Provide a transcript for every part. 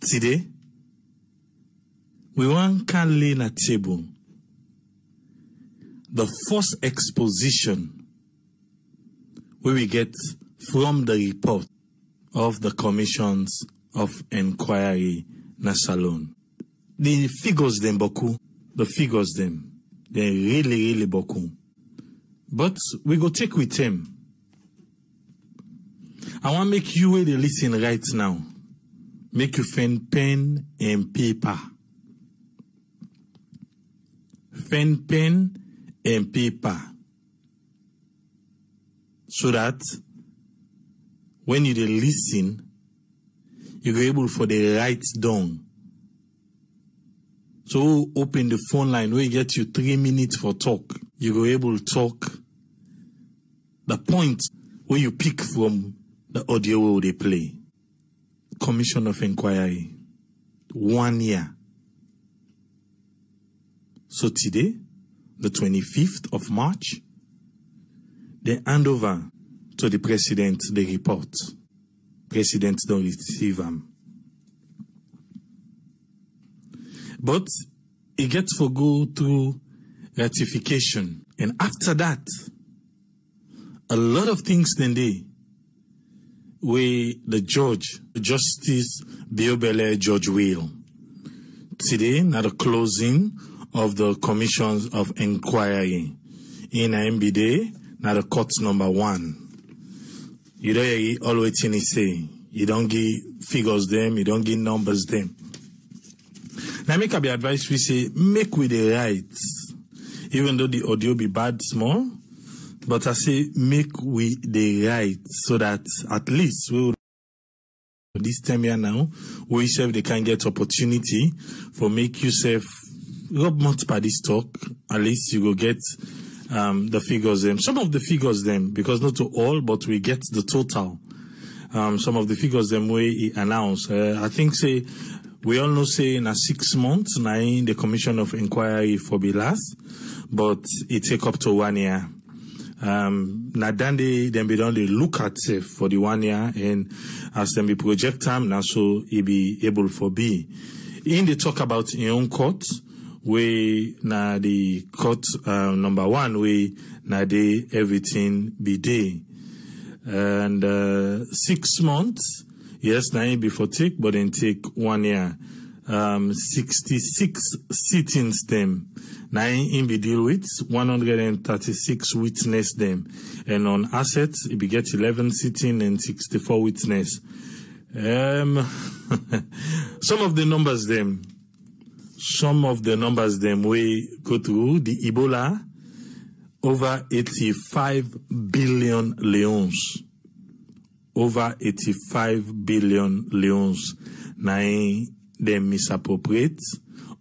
today, we want to lay on a table the first exposition where we get from the report of the commissions of inquiry na Salone. The figures them boku, they really boku. But we go take with them. I want to make you where they listen right now. Make you find pen and paper. Find pen and paper. So that when you listen, you're able for the write down. So open the phone line where you get you 3 minutes for talk. You go able to talk the point where you pick from the audio where they play. Commission of Inquiry. 1 year. So today, the 25th of March, they hand over to the president the report. President don't receive them. But it gets to go through ratification. And after that, a lot of things then they, where the judge, Justice Biobele George Will, today, at the closing of the commissions of inquiry in MBD, now the court number 1. You don't hear always in say. You don't give figures them, you don't give numbers them. Now make up the advice we say, make with the rights. Even though the audio be bad small, but I say make with the rights so that at least we will this time here now, we self they can get opportunity for make yourself rub month by this talk. At least you go get the figures them. Some of the figures them, because not to all, but we get the total. Some of the figures them we announce. I think say we all know say in a 6 months now in the commission of inquiry for be last, but it take up to 1 year. Now then they be done they look at safe for the 1 year, and as them be project time now so it be able for be. In the talk about in own court, we na the court number 1 we na they everything be day. And 6 months, yes, now before take, but then take 1 year. 66 sittings them. Now in be deal with 136 witness them. And on assets, it be get 11 sitting and 64 witness. Some of the numbers them we go through the Ebola, over 85 billion leons. Over 85 billion leons. Now they misappropriate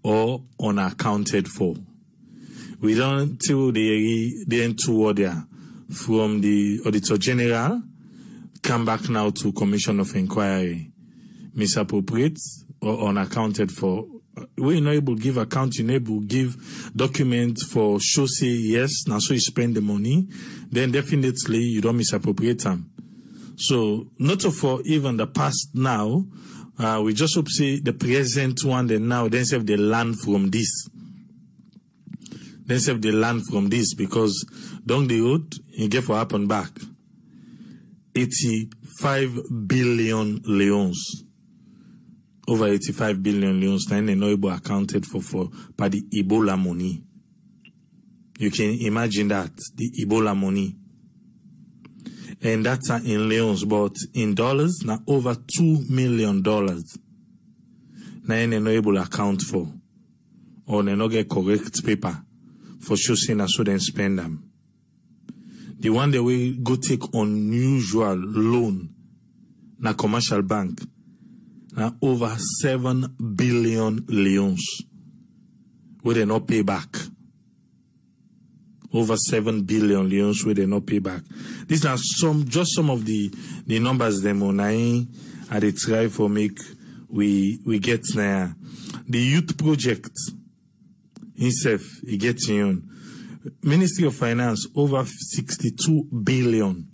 or unaccounted for. We don't tell the end to there from the Auditor General come back now to Commission of Inquiry. Misappropriate or unaccounted for. We're not able to give account, you're able to give documents for show say yes, now so you spend the money, then definitely you don't misappropriate them. So, not for even the past now, we just hope say the present one, then now, then say they learn from this. Then say they learn from this, because down the road, you get what happen back. 85 billion leons. Over 85 billion leons, now they not able accounted for by the Ebola money. You can imagine that, the Ebola money. And that's in leons, but in dollars, now over $2 million. Now they not able to account for, or they not get correct paper for showing us so then spend them. The one that we go take unusual loan, na commercial bank, now over 7 billion leons, where they not pay back. Over 7 billion leons where they not pay back. These are just some of the numbers them on I they try for make we get there. The youth project itself, it gets in. Ministry of Finance over 62 billion.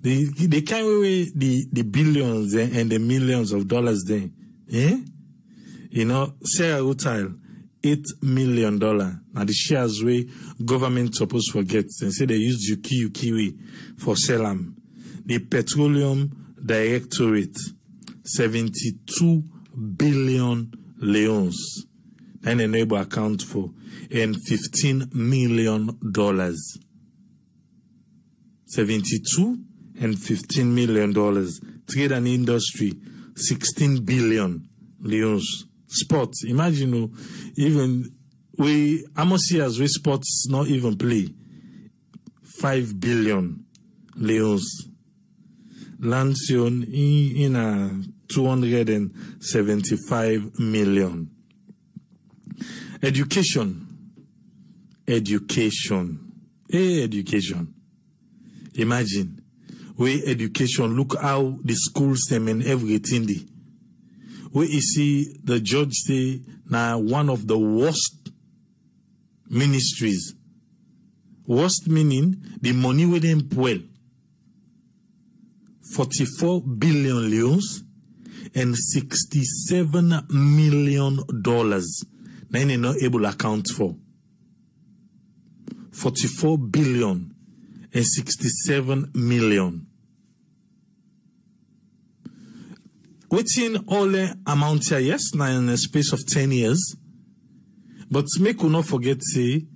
They carry away the billions and the millions of dollars there. Eh? You know, Sarah Utile, $8 million. Now the shares way government supposed to forget. And say they use Ukiwe for Selam. The Petroleum Directorate, 72 billion leons. Then enable account for and $15 million. 72 and $15 million. Trade and industry, 16 billion leons. Sports, imagine, even Amosias, we sports not even play. 5 billion leons. Lancion in a 275 million. Education. Education. Imagine. Education, look how the schools them and everything they. Where you see the judge say now one of the worst ministries. Worst meaning the money with them well. 44 billion leons and $67 million. Now they're not able to account for. 44 billion and 67 million. Waiting all the amount here, yes, now in a space of 10 years. But make you not forget, say,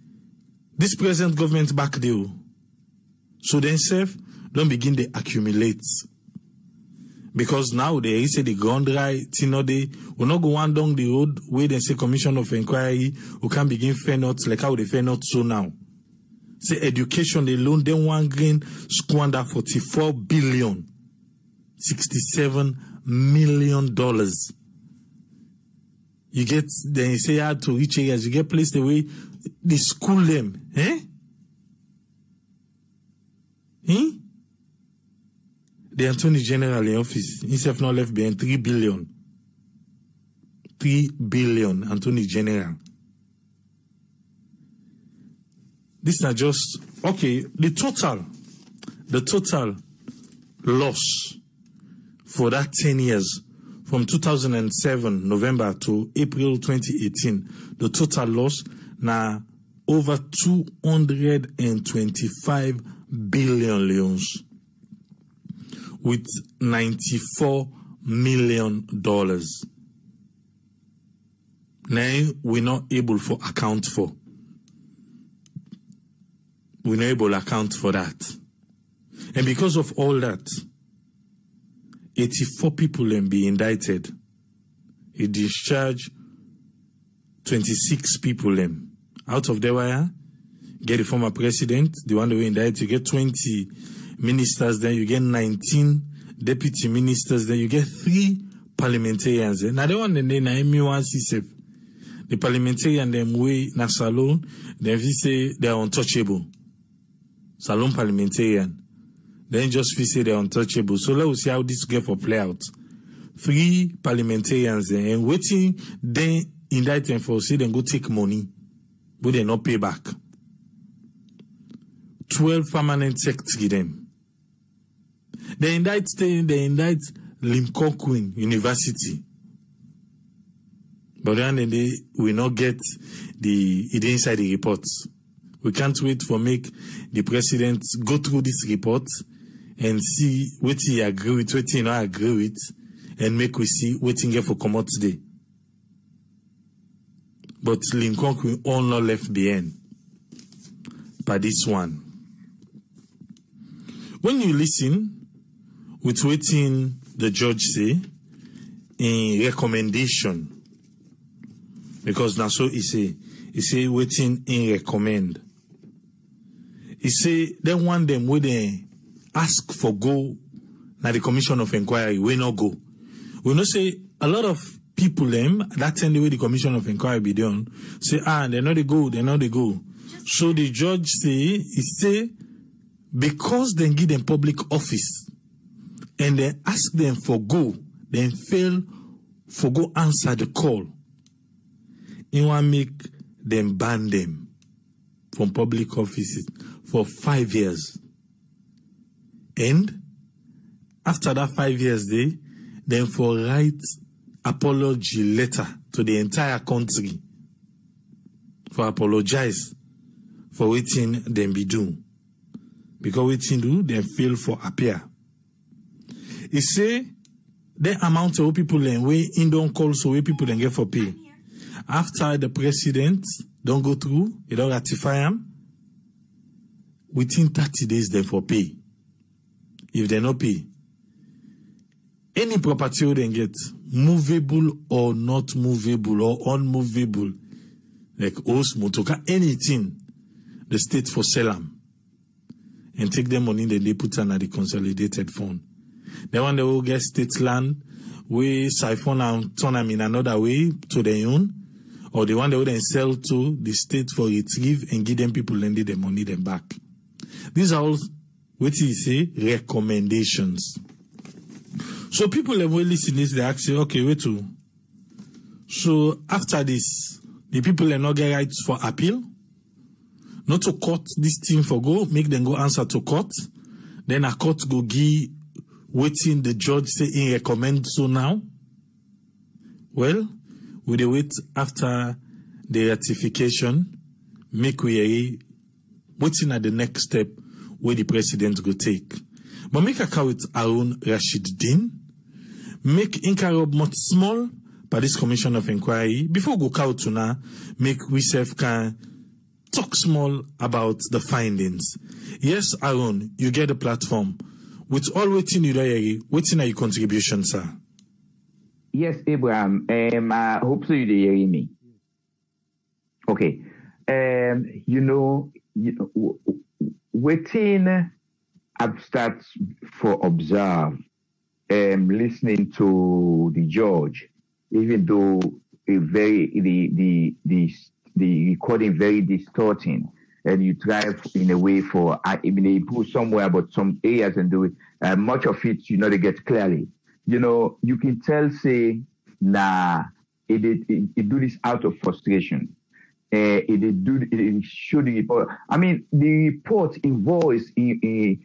this present government back there. So themselves don't begin to accumulate. Because now they say the ground right, they will not go on down the road where they say commission of inquiry, who can begin fair notes like how they fair notes so now. Say education, they loan them one green squander 44 billion, $67 million. You get, then you say hard to reach areas, you get placed the way they school them. The Attorney General in office, himself not left behind 3 billion. 3 billion, Attorney General. This is not just, okay, the total loss for that 10 years, from 2007, November to April 2018, the total loss now over 225 billion leons with $94 million. Now we're not able to account for. We're not able to account for that. And because of all that, 84 people can be indicted. He discharged 26 people. Out of them, get the former president, the one that we indicted, you get 20 ministers, then you get 19 deputy ministers, then you get 3 parliamentarians. Now the one that they the parliamentarian them way na salon, then we say they are untouchable. Salon parliamentarian. Then just we say they're untouchable. So let's see how this get for play out. 3 parliamentarians and waiting then indict them for say then go take money, but they not pay back. 12 permanent secretary them. They indict Lincoln Queen University. But then they will not get the inside the reports. We can't wait for make the president go through this report and see what he agree with, what he not agree with, and make we see what he get for come out today. But Lincoln will all not left behind by this one. When you listen with what the judge say in recommendation, because now so he say waiting in recommend. He say they want them where they ask for go now the commission of inquiry, we not go. We not say a lot of people them that time the way the commission of inquiry be done, say they're not they go. So the judge say because they give them public office and they ask them for go, then fail for go answer the call. He want make them ban them from public offices for 5 years. And after that 5 years, then for write apology letter to the entire country for apologize for waiting them be do. Because waiting do, they fail for appear. He say, the amount of people and way in don't call so way people then get for pay. After the president don't go through, he don't ratify them, within 30 days they for pay. If they not pay, any property you then get, movable or not movable or unmovable, like house, motoka, anything, the state for sell them and take them money, then they put under the consolidated fund. Then when they will get state land, we siphon and turn them in another way to their own, or the one they will then sell to the state for retrieve and give them people lending the money them back. These are all, what you say, recommendations. So people that will listen to this, they ask you, okay, wait to. So after this, the people are not get rights for appeal, not to court this thing for go, make them go answer to court. Then a court go give waiting the judge say he recommend so now. Well, we dey wait after the ratification, make we waiting at the next step where the president go take. But make a call with Aaron Rashid Din, make inquiry much small by this commission of inquiry. Before go call to now, make we self can talk small about the findings. Yes, Aaron, you get the platform. With all waiting you do, waiting are your contribution, sir. Yes, Abraham. I hope so you hear me. Okay. Waiting abstract for observe, listening to the judge, even though the recording very distorting, and you try in a way for put somewhere but some areas and do it. Much of it you know they get clearly. You can tell say it do this out of frustration. It should report. I mean, the report involves in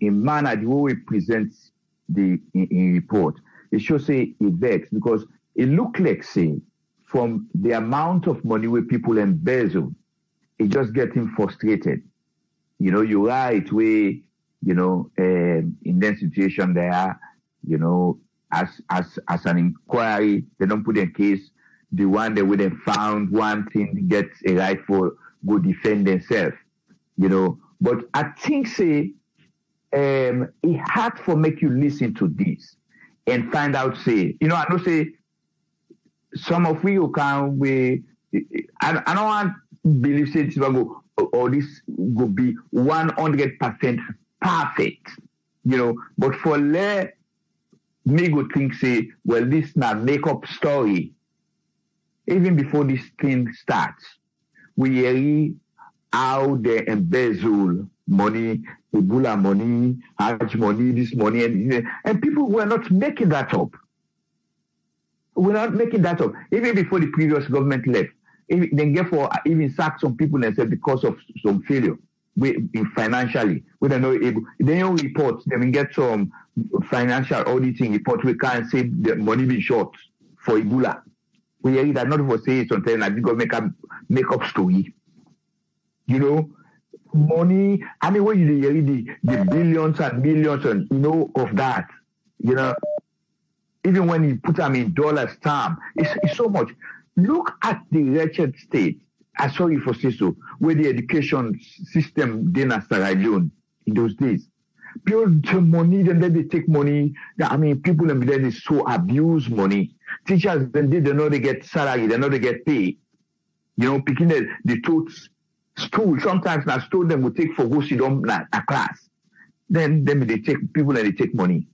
manner the way it presents the report. It should say it vex because it look like say from the amount of money where people embezzle, it just getting frustrated. You right way, in that situation there, as an inquiry, they don't put in case. The one that would have found one thing gets a right for go defend themselves, But I think say it hard for make you listen to this and find out say, I know say some of you can I don't want believe say this will go or this will be 100% perfect, But for me go think say, well, this not make up story. Even before this thing starts, we hear how they embezzle money, Ebola money, Hajj money, this money, and people were not making that up. We're not making that up. Even before the previous government left, they therefore even sack some people themselves because of some failure financially. We don't know able. They don't report. They will get some financial auditing report. We can't say the money be short for Ebola. We hear that not for say it sometimes I think make up story. Money, I mean when you hear the billions and millions and of that, even when you put them in dollars term, it's so much. Look at the wretched state. I saw you for say so, where the education system then Sierra Leone in those days. People money, then they take money. I mean, people and then they so abuse money. Teachers then they know they get salary, they know they get paid. Picking the totes stool. Sometimes now stool them will take for go sit down a class. Then they take people and they take money.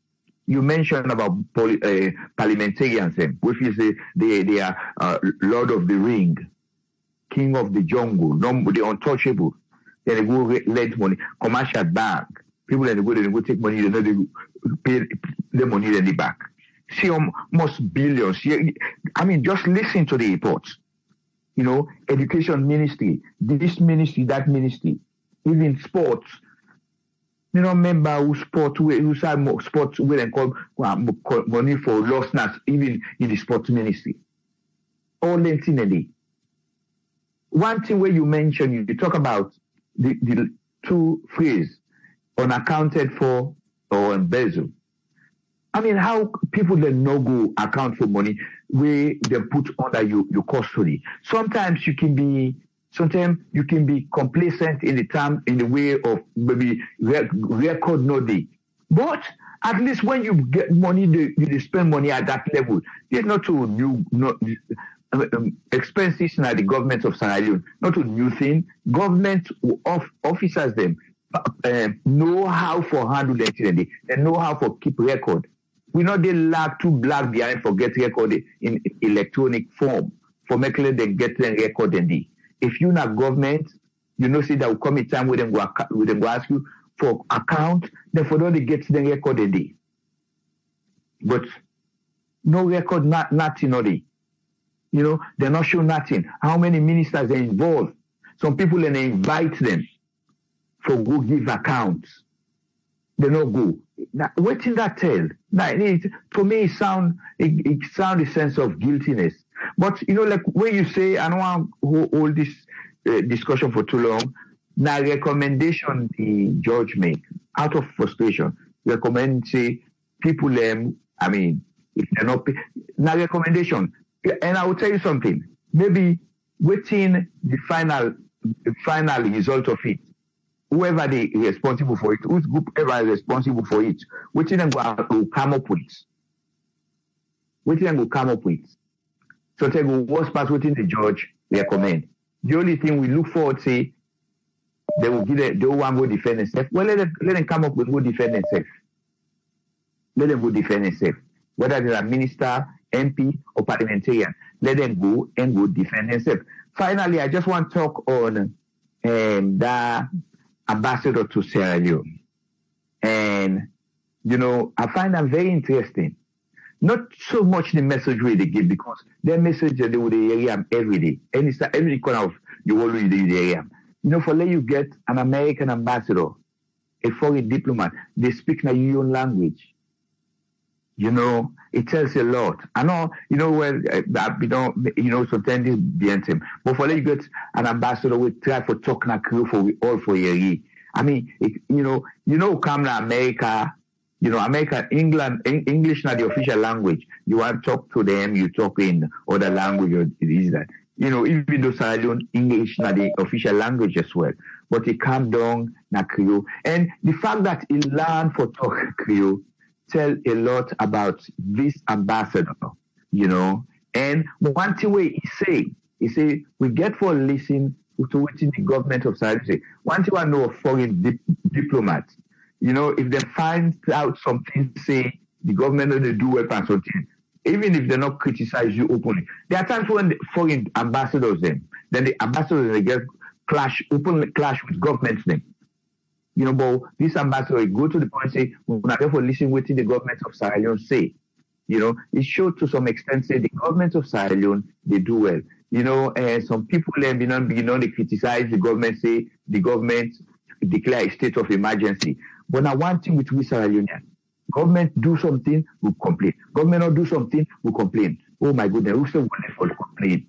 You mentioned about parliamentarians, which is they are Lord of the Ring, King of the Jungle, the untouchable. Then they go lend money, commercial bank. People that they go take money, they know they pay the money then they back. See almost billions. I mean, just listen to the reports. Education ministry, this ministry, that ministry, even sports. You know, member who side sports where they call money for lostness, even in the sports ministry. All that in a day. One thing where you mention, you talk about the two phrases, unaccounted for or embezzle. I mean, how people that no go account for money where they put under your custody. Sometimes you can be complacent in the way of maybe record no day. But at least when you get money, you spend money at that level. There's not to new expenses in the government of Sierra Leone, not a new thing. Government officers them know how for handle that thing. They know how for keep record. We know they lack too black behind for get record in electronic form for making them get them record in the. If you're not government, you know, see that will come a time where them go ask you for account, then for them they get the record in the. But no record, nothing already. You know, they're not sure nothing. How many ministers are involved? Some people then invite them for go give accounts. They not go. Now, what in that tell? Now, to me, it sound a sense of guiltiness. But you know, like when you say, I don't want to hold this discussion for too long. Now, recommendation the judge make out of frustration, recommend say people I mean, if they're not now recommendation. And I will tell you something. Maybe waiting the final result of it. Whoever they is responsible for it, whose group ever is responsible for it, waiting them will come up with. Waiting them will come up with. So they go worst part waiting the judge recommend. The only thing we look forward say they will give they want to go defend themselves. Well, let them come up with go defend themselves. Let them go defend themselves. Whether they're a minister, MP, or parliamentarian, let them go and go defend themselves. Finally, I just want to talk on the ambassador to Sierra Leone. And, you know, I find that very interesting. Not so much the message they give, because their message they would hear every day. Every corner of the world they hear. You know, for let you get an American ambassador, a foreign diplomat, they speak in your own language. You know, it tells a lot. I know, you know, sometimes this behind him. But for let you get an ambassador, we try for talking a crew for we all for a year. I mean, come to America, England, English not the official language. You want to talk to them, you talk in other language or is that. You know, even though Sierra Leone, English not the official language as well. But he come down na Creole. And the fact that he learned for talk Creole tell a lot about this ambassador, you know. And one thing he say, we get for listen to what the government of Sierra Leone say. One thing I know of foreign diplomats, you know, if they find out something, say the government don't do well and something, even if they not criticize you openly, there are times when the foreign ambassadors then the ambassadors they get openly clash with governments then. You know, but this ambassador go to the point and say, we're not therefore listen what the government of Sierra Leone say. You know, it showed to some extent say the government of Sierra Leone, they do well. You know, some people then they criticize the government, say the government declare a state of emergency. But now one thing with we Sierra Leonean, government do something, we complain. Government not do something, we complain. Oh my goodness, who's the one for the complaint?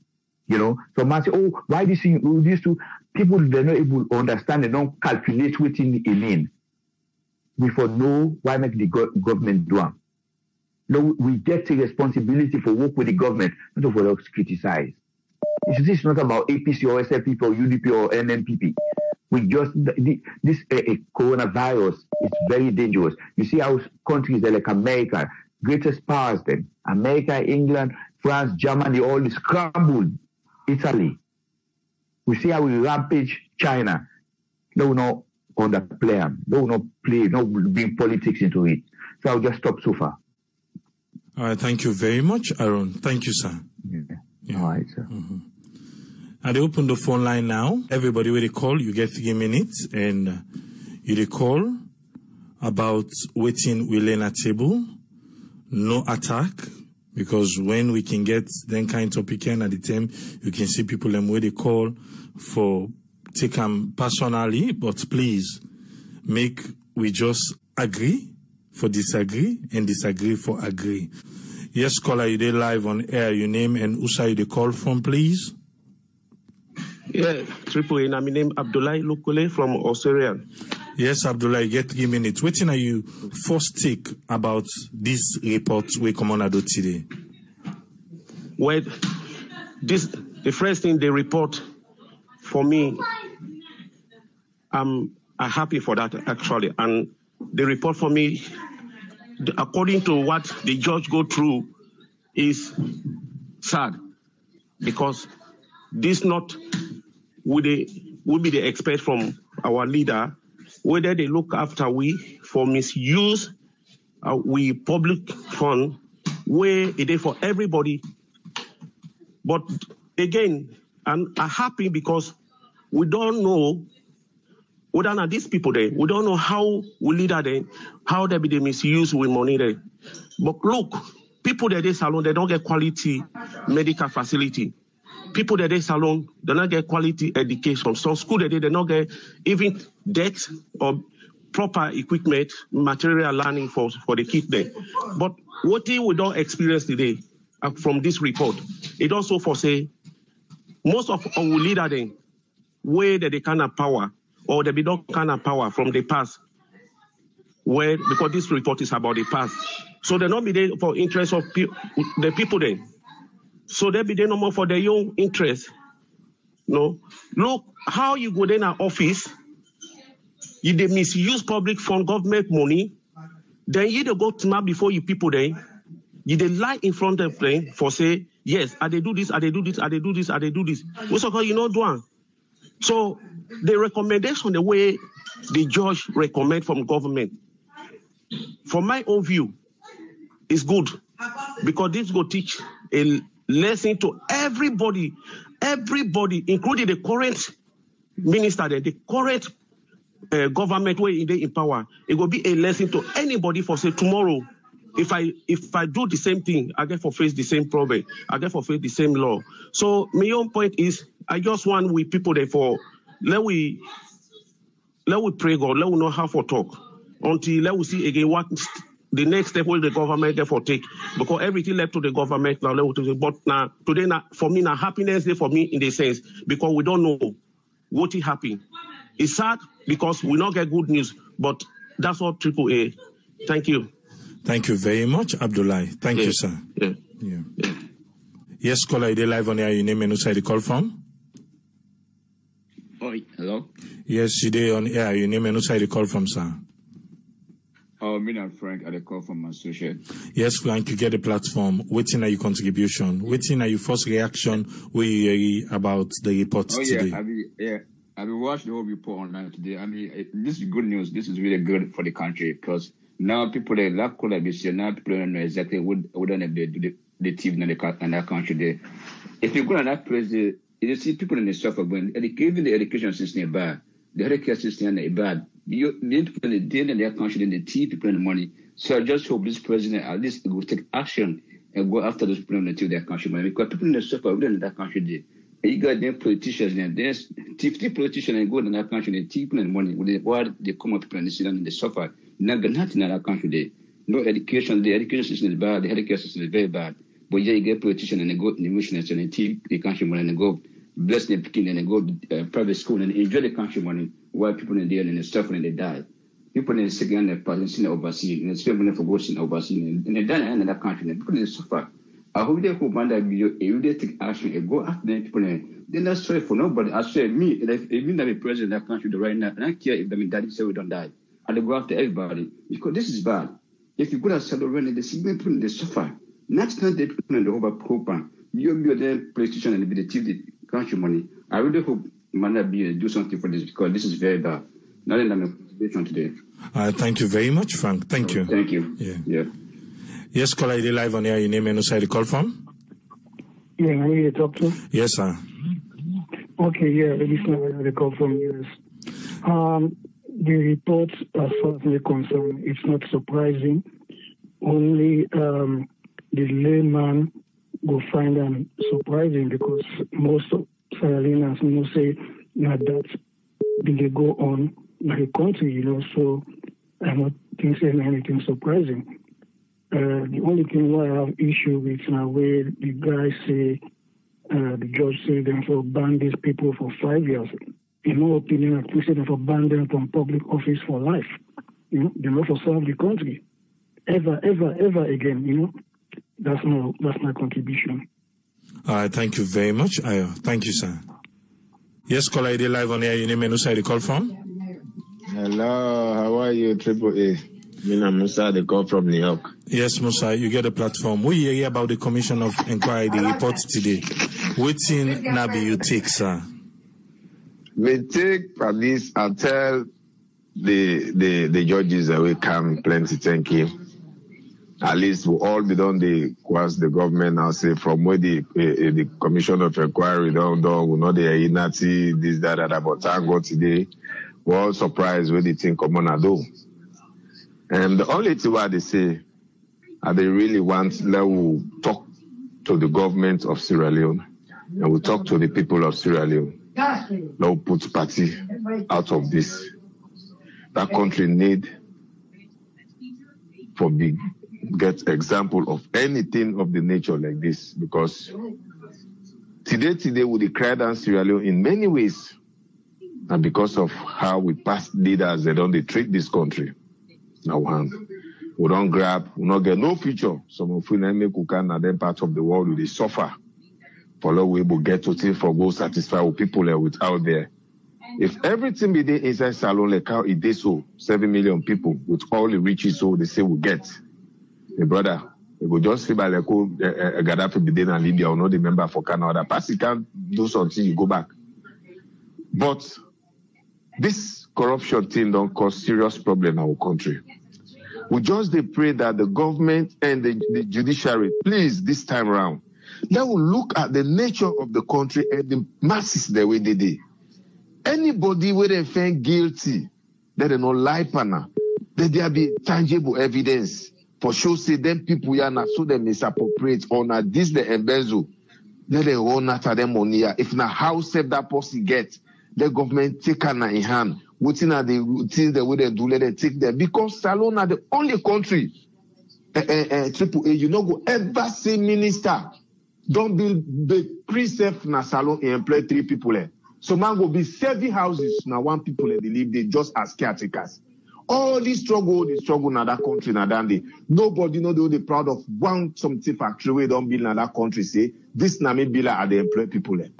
You know, so man say, oh, why this thing, these two people they're not able to understand, they don't calculate what it mean. We for know why make the government do it. No, we get a responsibility for work with the government, not for us criticize. This is not about APC or SLP or UDP or NNPP. We just this coronavirus is very dangerous. You see how countries like America, greatest powers then, America, England, France, Germany, all scrambled. Italy. We see how we rampage China. They will not underplay them. They will not play, not bring politics into it. So I'll just stop so far. All right, thank you very much, Aaron. Thank you, sir. Yeah. All right, sir. Mm-hmm. And they open the phone line now. Everybody when they call, you get 3 minutes, and you call about waiting we learn at table, no attack. Because when we can get then kind of topic and at the time, you can see people them where they call for take them personally, but please make we just agree for disagree and disagree for agree. Yes, caller, you dey live on air. Your name and who side you call from, please? Yeah, Triple A. My name Abdullahi Lukule from Australia. Yes, Abdullah, you get 3 minutes. What are you first take about this report we come on do today? Well, the first thing they report for me, I'm happy for that actually. And the report for me, according to what the judge go through, is sad because this not would be the expect from our leader, whether they look after we for misuse we public fund where it is for everybody. But again, I'm happy because we don't know whether not these people there, we don't know how we leader there, how they be the misuse with money there. But look, people that they salon, they don't get quality medical facility. People that they salon, they don't get quality education. Some school that they don't get even desks or proper equipment, material learning for the kids there. But what we don't experience today from this report, it also for say most of our leader then where they kind of power or they be not kind of power from the past, where because this report is about the past, so they not be there for interest of the people then. So they be there no more for their own interest. No, look how you go in an office, you they misuse public fund, government money, then you they go to before you people there, you they lie in front of them for say yes, I they do this, I they do this, I they do this, I they do this. What's called you know doing? So the recommendation, the way the judge recommend from government, from my own view, is good because this will teach a lesson to everybody, including the current minister, the current government where they in power. It will be a lesson to anybody for say tomorrow. If I do the same thing, I get for face the same problem. I get for face the same law. So my own point is, I just want we people therefore let we pray God, let we know how to talk until let we see again what the next step will the government therefore take, because everything left to the government now. But now today now for me now happiness day for me in the sense because we don't know what will happen. It's sad because we not get good news, but that's what Triple A. Thank you. Thank you very much, Abdullah. Thank you, sir. Yeah. Yes, caller, you live on air. Your name and who side you call from? Oh, hello? Yes, you dey on air. Your name and who side you call from, sir? Oh, me and Frank, I call from my associate. Yes, Frank, you get the platform. Waiting at your contribution. Waiting at your first reaction where you hear about the report today. I've been watching the whole report online today. I mean, this is good news. This is really good for the country because now people they lack collaboration. Now people don't know exactly what they do the team in that country there. If you go on that place, you see people in the suffer when even the education system is bad, the healthcare system is bad. The people in the their country, then the people in the money. So I just hope this president at least will take action and go after those people until their country money, because people in the suffer within that country there. And you got them politicians and there's 50 politicians and go in that country and people and money why they come up and they sit down and they suffer. Not nothing in that country there. No education, the education system is bad, the healthcare system is very bad. But yeah, you get politicians and they go in the missionaries and they take the country money and they go bless their picking and they go to private school and enjoy the country money while people in there and they suffer and they die. People in the second and the overseas and they spend money for going overseas and they die in that country and people in suffer. I hope they hope that you they take action and go after them people. They're not sorry for nobody. I swear, me, if me not be president of that country right now, and I care if them daddy say we don't die. I go after everybody because this is bad. If you go to celebrate, they see people they suffer. Not the people in the whole program. You be the politician and be the TV country money. I really hope man be do something for this because this is very bad. Not in the conversation today. Thank you very much, Frank. Thank you. Thank you. Yeah. Yes, caller, you live on air. Your name and who side you call from? Yeah, I need to talk to. Yes, sir. Okay, yeah, this is the call from US. The report, as far as we're concerned, it's not surprising. Only the layman will find them surprising because most of Sierra Leoneans say that they go on in the country, so I'm not saying anything surprising. The only thing why I have issue with now where the guy say, the judge say them for ban these people for 5 years. In my opinion, I say them for ban them from public office for life. You know, they not for serve the country. Ever again, you know. That's my contribution. All right, thank you very much. Thank you, sir. Yes, caller, ID live on air. Your name and who you call from? Hello, how are you, Triple A? I'm Musa, they call from New York. Yes, Musa, you get the platform. We hear about the Commission of Inquiry, the report today. Waiting, Nabi, you take, sir. We take at least and tell the judges that we come plenty, thank you. At least we all be done the government now say from where the Commission of Inquiry done, we know the Inati, this, that, but thank God today, we're all surprised when they think come on and do. And the only thing what they say, they really want that we talk to the government of Sierra Leone and we talk to the people of Sierra Leone. Now put party out of this. That country need for big get example of anything of the nature like this, because today we declare down Sierra Leone in many ways, and because of how we past leaders, they don't treat this country. Now we don't grab, we not get no future. Some of we make Kukan and then part of the world they suffer. For long we will get to think for go satisfy with people with out there. If everything be there inside Salon like how it is so 7 million people with all the riches so they say we get. The brother, we go just see by like Gaddafi be there in Libya or not the member for Canada. Perhaps you can't do something, you go back. But this corruption thing don't cause serious problem in our country. We just pray that the government and the judiciary, please, this time around, they will look at the nature of the country and the masses the way they did. Anybody where they find guilty, that they no lie partner, that there be tangible evidence for sure say them people here not so they misappropriate or not this the embezzle, let they run after them money. If na house save that person get, the government take her in hand. Within the things the way they do, let them take them. Because Salon are the only country, Triple A, you know go ever see minister don't build the pre-safe na Salon and employ 3 people there. So man go be 7 houses now 1 people they live there just as caretakers. All this struggle in that country na that day. Nobody know they proud of one something factory where don't build in that country say this na me bill are the employ people there.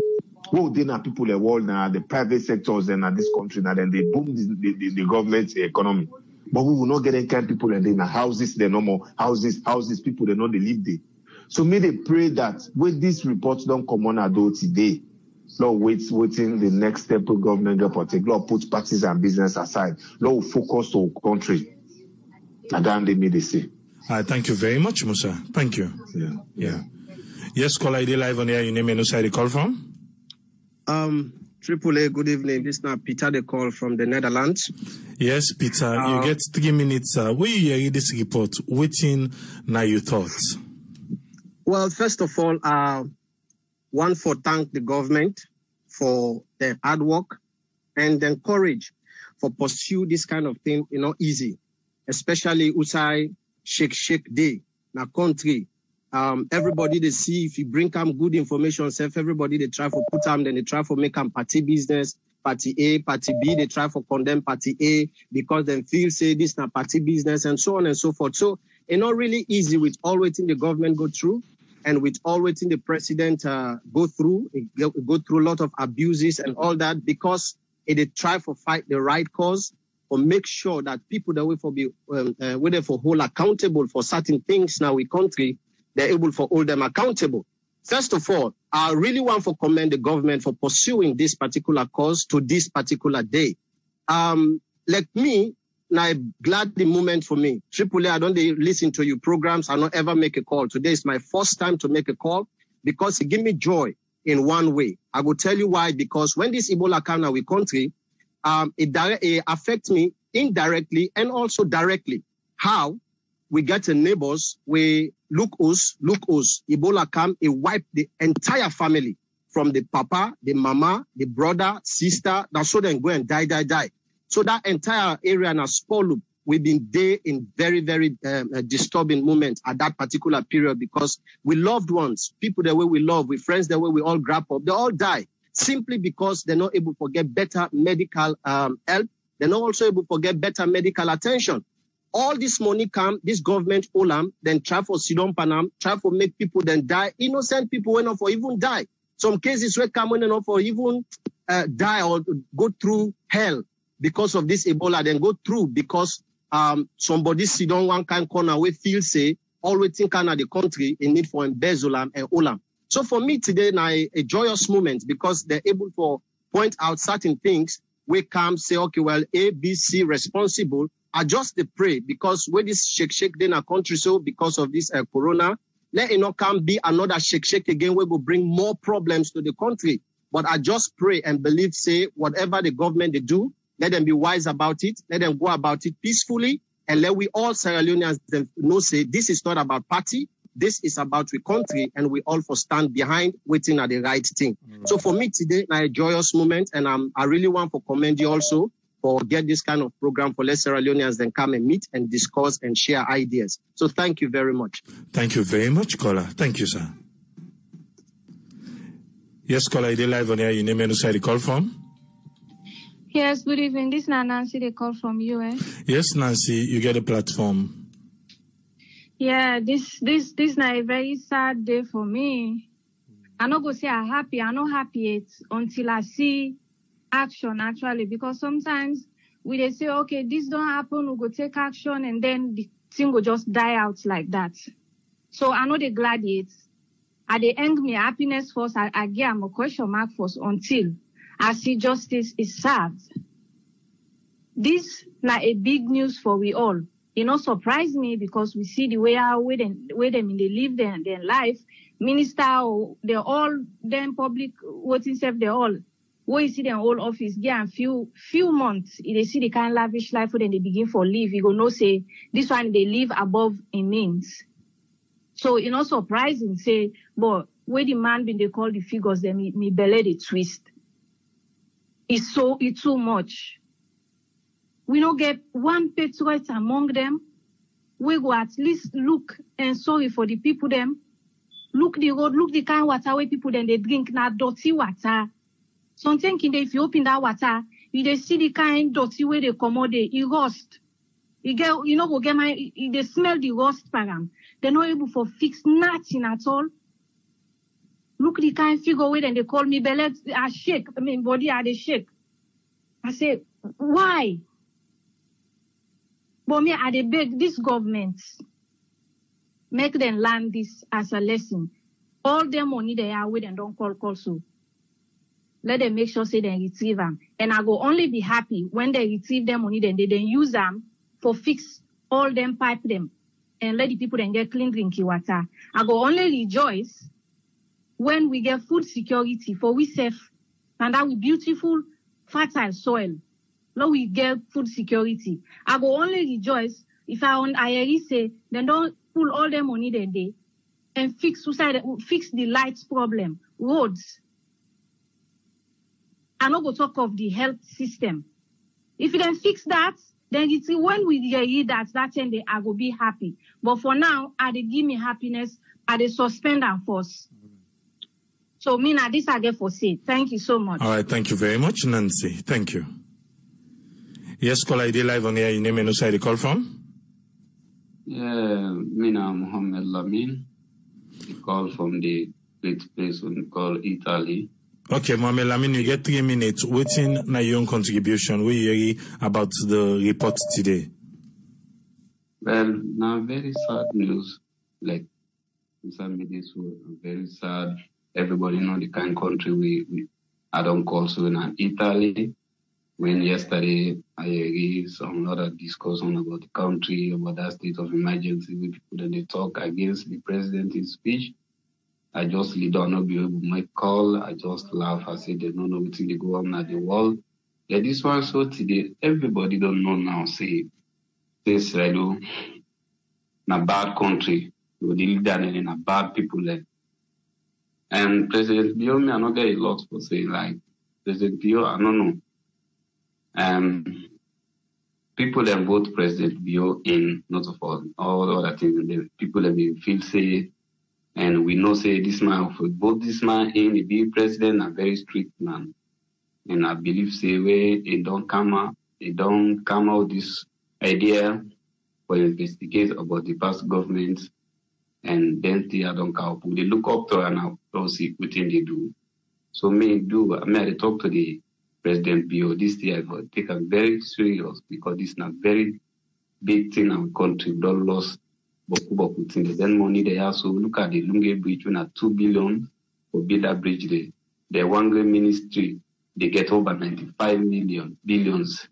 Well, they na people the world now the private sectors and this country now then they boom the government economy. But we will not get any kind of people and then houses they no more houses people they know they live there. So may they pray that when these reports don't come on adult today, Lord, waiting the next step of government will take. Lord, put parties and business aside. Lord, focus on country. And then they may they say. Thank you very much, Musa. Thank you. Yeah. Yes, call ID live on air. Your name and who side you call from? Triple A, good evening. This is now Peter, the call from the Netherlands. Yes, Peter, you get 3 minutes. We hear this report. Waiting now your thoughts. Well, first of all, one for thank the government for their hard work and then courage for pursue this kind of thing, easy, especially Usai shake day, na country. Everybody they see if you bring them good information, self everybody they try for put them, then they try for make them party business, party A, party B, they try for condemn party A because they feel say this not party business and so on and so forth. So it's not really easy with all waiting the government go through and with all waiting the president go through a lot of abuses and all that because they try for fight the right cause or make sure that people that we for hold accountable for certain things now in country, they're able to hold them accountable. First of all, I really want to commend the government for pursuing this particular cause to this particular day. Like me, now I'm glad the moment for me. Triple A, I don't listen to your programs. I don't ever make a call. Today is my first time to make a call because it give me joy in one way. I will tell you why. Because when this Ebola came in our country, it affects me indirectly and also directly. How? We get the neighbors, we look us, Ebola come, it wipe the entire family from the papa, the mama, the brother, sister, that so then go and die. So that entire area na spoil we've been there in very, very disturbing moments at that particular period, because we loved ones, people the way we love, with friends the way we all grab up, they all die simply because they're not able to get better medical help. They're not also able to get better medical attention. All this money come, this government olam, then try for Sidon Panam, try for make people then die. Innocent people went off for even die. Some cases were coming enough for even die or go through hell because of this Ebola, then go through because somebody sit down one kind corner where feel say all waiting kind of the country in need for embezzlement and olam. So for me today, now a joyous moment, because they're able to point out certain things. We come say, okay, well, A, B, C responsible. I just pray, because when this shake in our country, so because of this corona, let it not come be another shake again. We will bring more problems to the country. But I just pray and believe, say, whatever the government they do, let them be wise about it. Let them go about it peacefully. And let we all Sierra Leoneans know, say, this is not about party. This is about the country, and we all for stand behind waiting at the right thing. So for me today, a joyous moment, and I really want to commend you also for get this kind of program for less Sierra Leoneans then come and meet and discuss and share ideas. So thank you very much. Thank you very much, caller. Thank you, sir. Yes, caller, you live on air. You name and who the call from? Yes, good evening. This is Nancy. They call from US. Yes, Nancy, you get a platform. Yeah, this not a very sad day for me. I'm not gonna say I'm happy. I'm not happy yet until I see action actually, because sometimes we they say, okay, this don't happen, we go take action, and then the thing will just die out like that. So I know the glad yet. At the end, my happiness first, I get a question mark first until I see justice is served. This not a big news for we all. It not surprise me, because we see the way how they live their life. Minister, they're all them public voting self, they all. Where you see them all office, yeah, few months, they see the kind of lavish life when they begin for live. You go no say this one they live above in means. So it's not surprising, say, but where the man been they call the figures, then me belly the twist. It's too much. We don't get one patriot among them. We go at least look and sorry for the people them. Look the road, look the kind of water where people then they drink, now dirty water. Sometimes if you open that water, you see the kind dirty where they come out, they rust. They smell the rust param. They're not able to fix nothing at all. Look the kind figure where then they call me belly, I shake. I mean body I they shake. I say, why? But me, I beg this government, make them learn this as a lesson. All their money they are with and don't call so. Let them make sure say they retrieve them. And I go only be happy when they retrieve their money, then they use them for fix all them pipe them and let the people then get clean drinking water. I go only rejoice when we get food security for we safe and that with beautiful fertile soil. Now we get food security. I go only rejoice if I on IRE say, then don't pull all their money then they and fix the lights problem, roads. I not go talk of the health system. If you then fix that, then it's when we hear that end I go be happy. But for now, they give me happiness, they suspend and force. So me now this I get for say. Thank you so much. All right, thank you very much, Nancy. Thank you. Yes, caller ID live on air. You name and who the call from? Yeah, Mina Mohammed Lamin. I call from the great place we call Italy. Okay, Mohammed Lamin, you get 3 minutes. Waiting na your own contribution. We hear about the report today. Well, now very sad news. Like some media so very sad. Everybody know the kind of country we I don't call so in Italy. When yesterday I heard some lot of discussion about the country, about that state of emergency, with people that they talk against the president's speech. I just lead on not be able to make call. I just laugh. I say they don't know what they go on at the world. Yeah, this one so today everybody don't know now. Say this radio in a bad country, with the leader in a bad people there. And President Bio, me I not get a lot for saying like President Bio, I don't know. people that vote President Bio in, not of all other things, the people that we feel say, and we know say this man, if we vote this man in, he be president, a very strict man. And I believe say where it don't come out this idea for investigate about the past government, and then they don't count. They look up to and now see what they do. So I talk to the President Bio this year, but take a very serious because this is a very big thing in our country. We don't lose boku things. Then money they have. So look at the Lunge Bridge, we have 2 billion for build that bridge there. The one great ministry, they get over 95 billions.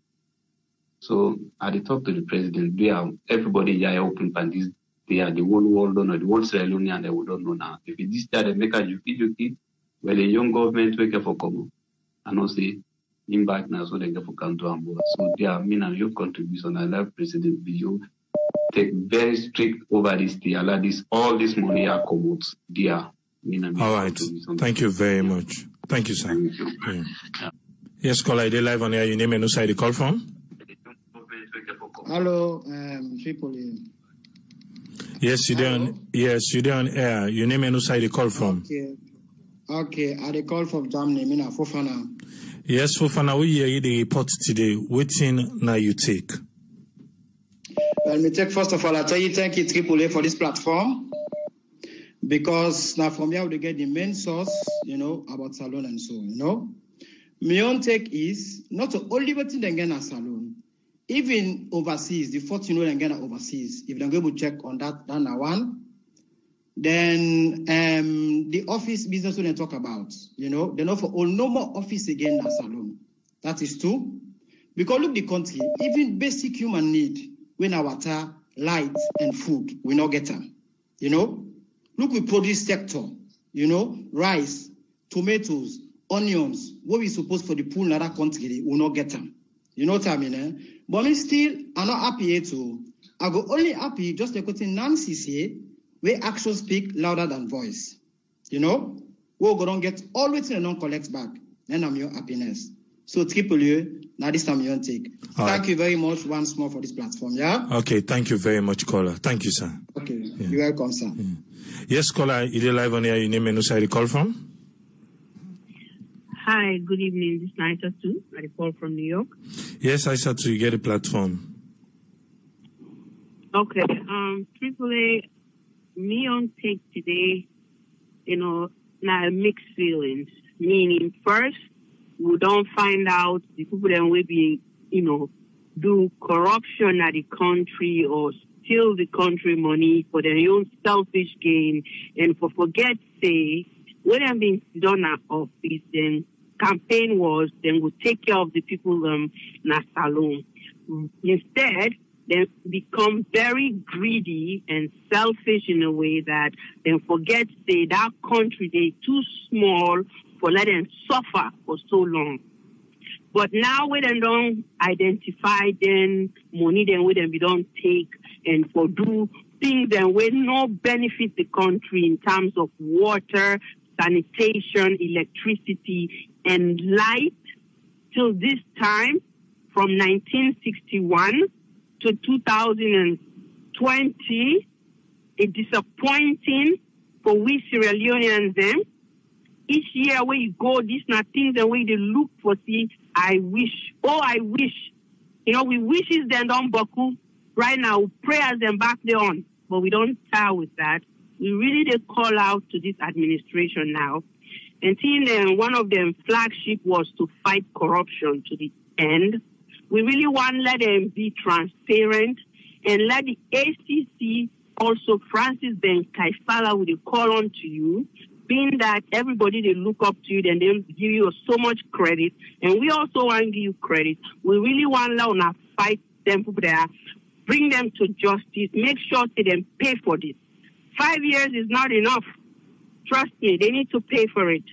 So I talk to the president. Everybody here open and this. They are the whole world don't know, the whole Sierra Leone and they don't know now. If this time they make a juki, well, the young government wake up for common. And also in back now, so they get for come to on board. So they are mean and your contribution. I love President Bio take very strict over this. They allow this all this money are commutes. They are mean and all right. Thank you very much. Thank you, sir. Thank you. Yeah. Yes, caller, I did live on air. Your name and who side you call from? Hello, Tripoli. Yes, you're on air. Your name and who side you call from? Okay, I call from Germany, Mina Fofana. Yes, Fofana, we hear the report today. What thing now you take? Well, me take first of all, I tell you thank you, Tripoli, for this platform. Because now from here we get the main source, about Salone and so, My own take is not only what they get at Salone, even overseas, the 14 they get overseas, if they're able to check on that one, then the office business we talk about, they know for all no more office again at Salone. That is true. Because look the country, even basic human need, when our water, light, and food, we not get them. Look, we produce sector, rice, tomatoes, onions, what we supposed for the pool in other country, we not get them. You know what I mean, eh? But me still, I'm not happy yet too. I go only happy just the quoting Nancy say, where actions speak louder than voice. We go don't get always and don't collect back. Then I'm your happiness. So Tripoli, now this time you don't take. Thank you very much once more for this platform, yeah? Okay, thank you very much, caller. Thank you, sir. Okay, you're welcome, sir. Yeah. Yes, caller, you live on air. Your name and who side you call from? Hi, good evening. This is Aisha too. I call from New York. Yes, Aisha too. You get a platform. Okay. AAA, me on take today, now mixed feelings. Meaning, first, we don't find out the people that will be, do corruption at the country or steal the country money for their own selfish gain and forget say when I'm being done at office, then campaign was then we'll take care of the people in a salon. Instead, they become very greedy and selfish in a way that they forget say that country they too small for letting them suffer for so long. But now we don't identify then money then we don't take and for do things that will not benefit the country in terms of water, sanitation, electricity, and light till this time from 1961 to 2020, it's disappointing for we Sierra Leoneans them. Each year where you go, these are things the way they look for, see, I wish. We wishes them don't buckle. Right now, prayers them back there on, but we don't tire with that. We really did call out to this administration now. And seeing them, one of them flagship was to fight corruption to the end. We really want to let them be transparent and let the ACC, also Francis Ben Kaifala, with a call on to you, being that everybody they look up to you, then they'll give you so much credit, and we also want to give you credit. We really want to fight them people there, bring them to justice, make sure they then pay for this. 5 years is not enough. Trust me, they need to pay for it.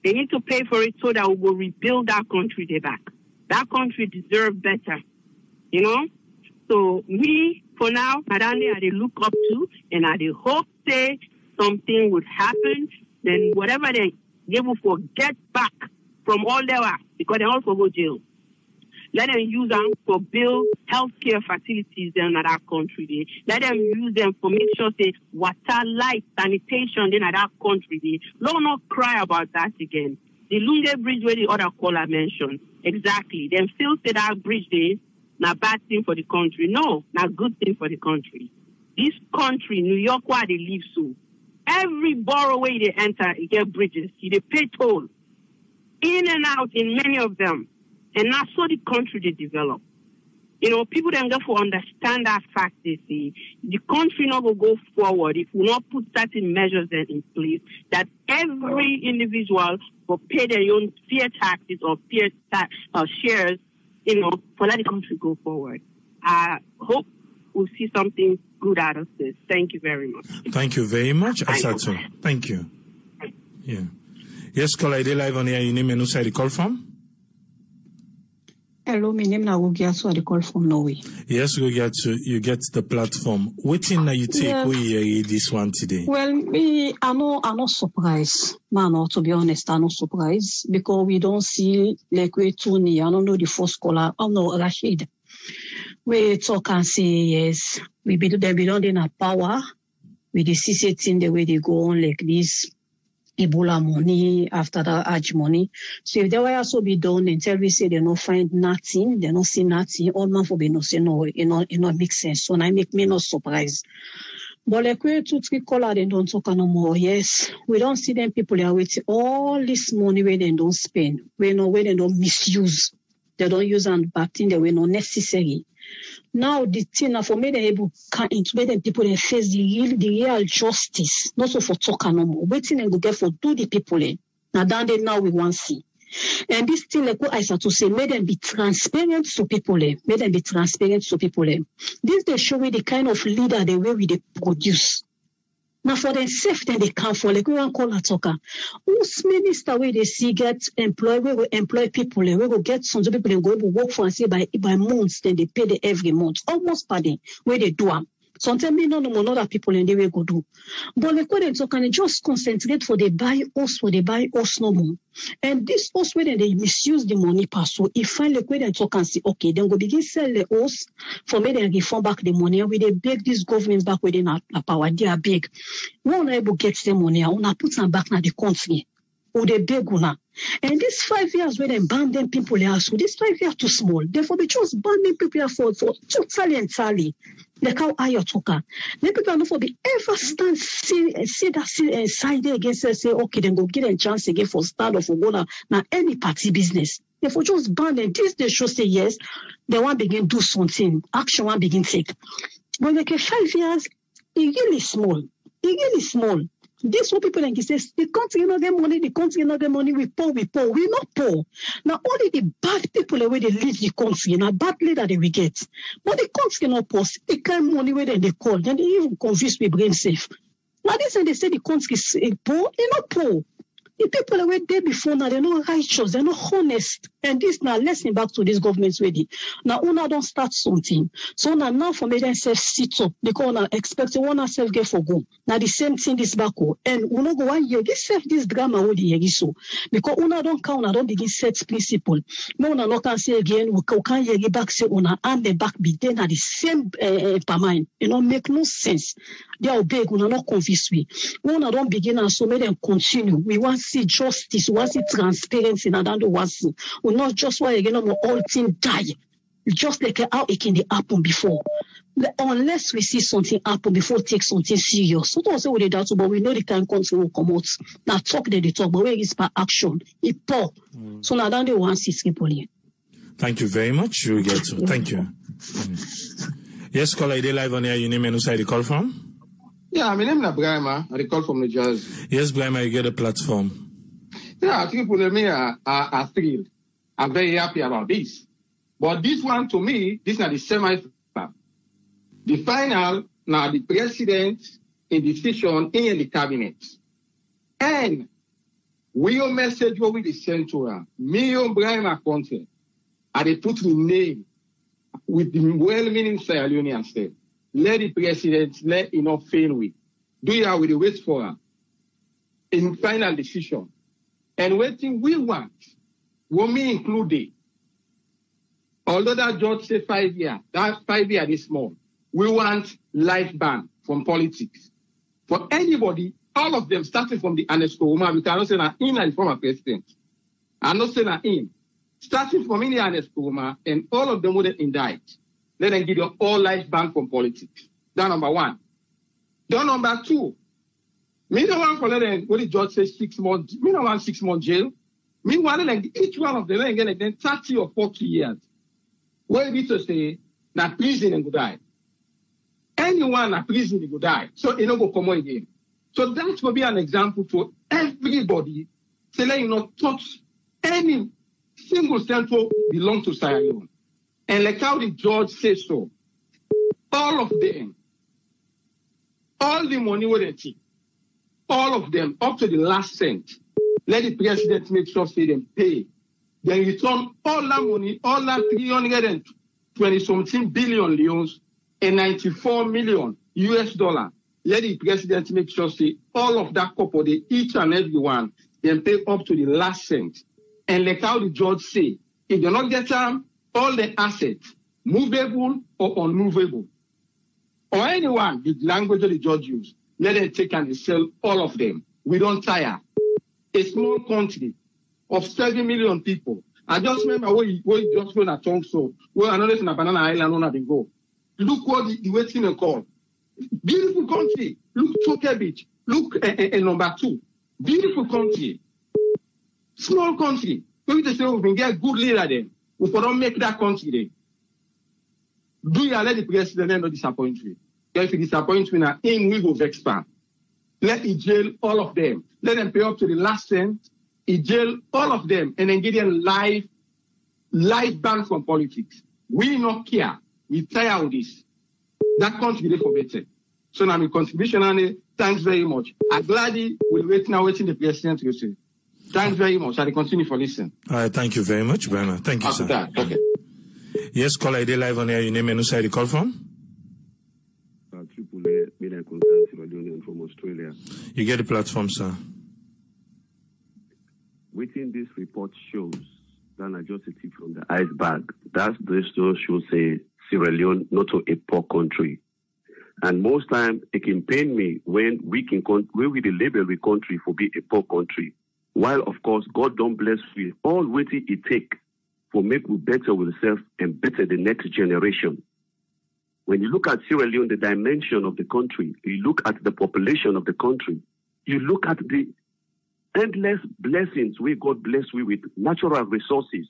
They need to pay for it so that we will rebuild that country they back. That country deserves better, So we, for now, Madani, I look up to, and I hope say something would happen, then whatever they will forget back from all they were, because they also go jail. Let them use them for build healthcare facilities in that country. Let them use them for make sure say water, light, sanitation in that country. Let not cry about that again. The Lunge Bridge where the other caller mentioned. Exactly. Them still say that bridge there, not bad thing for the country. No, not good thing for the country. This country, New York, where they live so. Every borough where they enter, you get bridges. They pay toll. In and out in many of them. And that's how the country they develop. You know, people don't therefore understand that fact, they see. The country not will go forward if we not put certain measures then in place that every individual will pay their own fair taxes or fair shares, you know, for let the country go forward. I hope we'll see something good out of this. Thank you very much. Thank you very much, Asato. Thank you. Yeah. Yes, caller, I live on here. Your name and who side the call from? Hello, my name is Rugiasu. I call from Norway. Yes, Rugiasu, you get the platform. What thing you take away this one today? Well, I'm not surprised. Man, to be honest, I'm not surprised because we don't see like we too near. I don't know the first caller. I'm not Rashid. We talk and say yes. We be don't in a power. We the see thing the way they go on like this. Ebola money, after that Hajj money. So if they were also be done until we say they don't find nothing, they don't see nothing, all man for be no say no, it not make sense. So I make me not surprised. But like we 2-3 callers, they don't talk no more. Yes, we don't see them people are waiting all this money where they don't spend, where they don't misuse. They don't use and bad thing, they were not necessary. Now the thing for me they able can into them people they face the real justice, not so for talk no more. Waiting and go get for do the people now down there now we want see. And this thing like what I said to say, make them be transparent to people. Make them be transparent to people. This they show me the kind of leader the way we they produce. Now for themselves, then they come for like we want call a talker. Who's minister where they see get employ, we will employ people, we will get some people and go to work for and say by months, then they pay them every month, almost per day, where they do them. Sometimes me no more other people and they will go do. But like what they talk and just concentrate for they buy us no more. And this us where they misuse the money pass. So if find like where they talk and say, okay, then go begin sell the us for me then refund back the money and we they beg this government back within our power. They are big. We are not able to get the money and we put them back in the country. Or they beg una. And these 5 years where they ban them people are so this 5 years too small. Therefore they just ban them people for totally entirely. Like how I talker. Then people are not for be ever stand see that side against us say okay then go get a chance again for start or for go now any party business. Therefore just ban them. This they should say yes. They want begin do something. Action want begin take. But like 5 years, it really small. It really small. This what people like say the country not get money, the country not get money, we poor, we not poor. Now only the bad people the way they leave the country, now bad leader they we get. But the country not poor, the kind of money where they call, then they even confuse me brain safe. Now this and they say the country is poor, they not poor. The people that were there before now, they're not righteous, they're not honest. And this now, lesson back to this government's ready. Now, una don't start something. So now for me, themselves sit up because una expecting one self get for go. Now the same thing this back and una go 1 year, this drama will the so because una don't count, una don't begin set principle. No, una not can say again, we can't hear back say una and the back be then at the same per mind. You know, make no sense. They are big, una not convinced we. Una don't begin and so make them continue. We want see justice, we want see transparency, and don't want see. We not just want again all things die. Just like how it can happen before. Unless we see something happen before take something serious. So don't say we doubt, but we know the kind of country will come out. Now talk they talk, but where is by action? It poor. So now don't they want see people here. Thank you very much. You get to. Thank you. Yes, caller, I live on here. Your name and who side you call from? Yeah, my name is Brahma. I call from New Jersey. Yes, Brahma, you get a platform. Yeah, people in me are thrilled. I'm very happy about this. But this one, to me, this is not the semi-final. The final, now the president in decision in the cabinet. And we will message what we send to her. Me and Brahma content. And they put the name with the well-meaning Sierra Leonean state. Let the president, let enough fail with. Do it with the wait for her. In final decision. And waiting we want, when we include it, Although that judge said 5 years, that 5 years is small. We want life ban from politics. For anybody, all of them, starting from the Ernest Koroma, we cannot say that in as former president. I'm not saying that in. Starting from in the Ernest Koroma, and all of them would indict. Let them give you all life ban from politics. That number one. That number two. Me no one for them, what the judge says 6 months, me no want 6 months jail. Meanwhile, like each one of them, then 30 or 40 years. Where we to say, that prison and go die. Anyone at prison will die. So it don't go come on again. So that will be an example for everybody. Say let you not touch any single central belong to Sierra Leone. And like how the judge says so, all of them, all the money where they take, all of them, up to the last cent, let the president make sure say them pay. Then return all that money, all that 320-something billion leones and 94 million US dollar. Let the president make sure say all of that couple, they each and every one, then pay up to the last cent. And like how the judge say, if they not get all the assets, movable or unmovable, or anyone, the language of the judge use, let them take and sell all of them. We don't tire. A small country of 7 million people. I just remember where you just go to Tongue so, where another in a banana island on the go. Look what the waiting and call. Beautiful country. Look Choke Beach. Look number 2. Beautiful country. Small country. We just say we can get good leader there. We don't make that country there. Do you let the president not disappoint you? If he disappoints me now, him we go vex pan. Let he jail all of them. Let them pay up to the last cent. He jail all of them and then give them life ban from politics. We not care. We tire of this. That country they for better. So now my contribution and thanks very much. I'm glad we'll wait now waiting the president to say. Thanks very much. I'll continue for listening. All right, thank you very much, Bernard. Thank you, sir. Okay. Yes, caller, they live on air. Your name and who side you call from? From Australia. You get the platform, sir. Within this report shows that I just tip from the iceberg. That this shows say Sierra Leone not a poor country. And most time it can pain me when we label the country for be a poor country. While of course God don't bless with all waiting it take for make we better with ourselves and better the next generation. When you look at Sierra Leone, the dimension of the country, you look at the population of the country, you look at the endless blessings where God bless we with natural resources,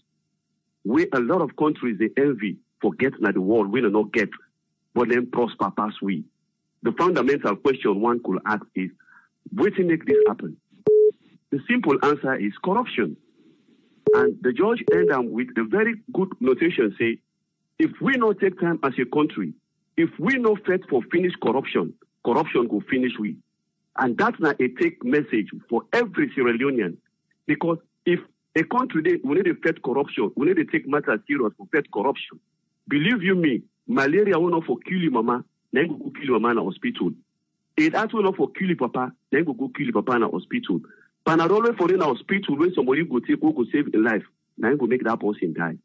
where a lot of countries they envy, forget that the world we do not get, but then prosper past we. The fundamental question one could ask is, what to make this happen? The simple answer is corruption. And the judge ended up with a very good notation, say, if we not take time as a country, if we not fight for finish corruption, corruption will finish we. And that's not a take message for every Sierra Leonean. Because if a country, we need to fight corruption, we need to take matters serious for fight corruption. Believe you me, malaria will not for kill you mama, then go kill your mama in the hospital. It actually not for kill you papa, then go kill your papa in the hospital. Panadol for in the hospital when somebody go take, go save a life, then go make that person die.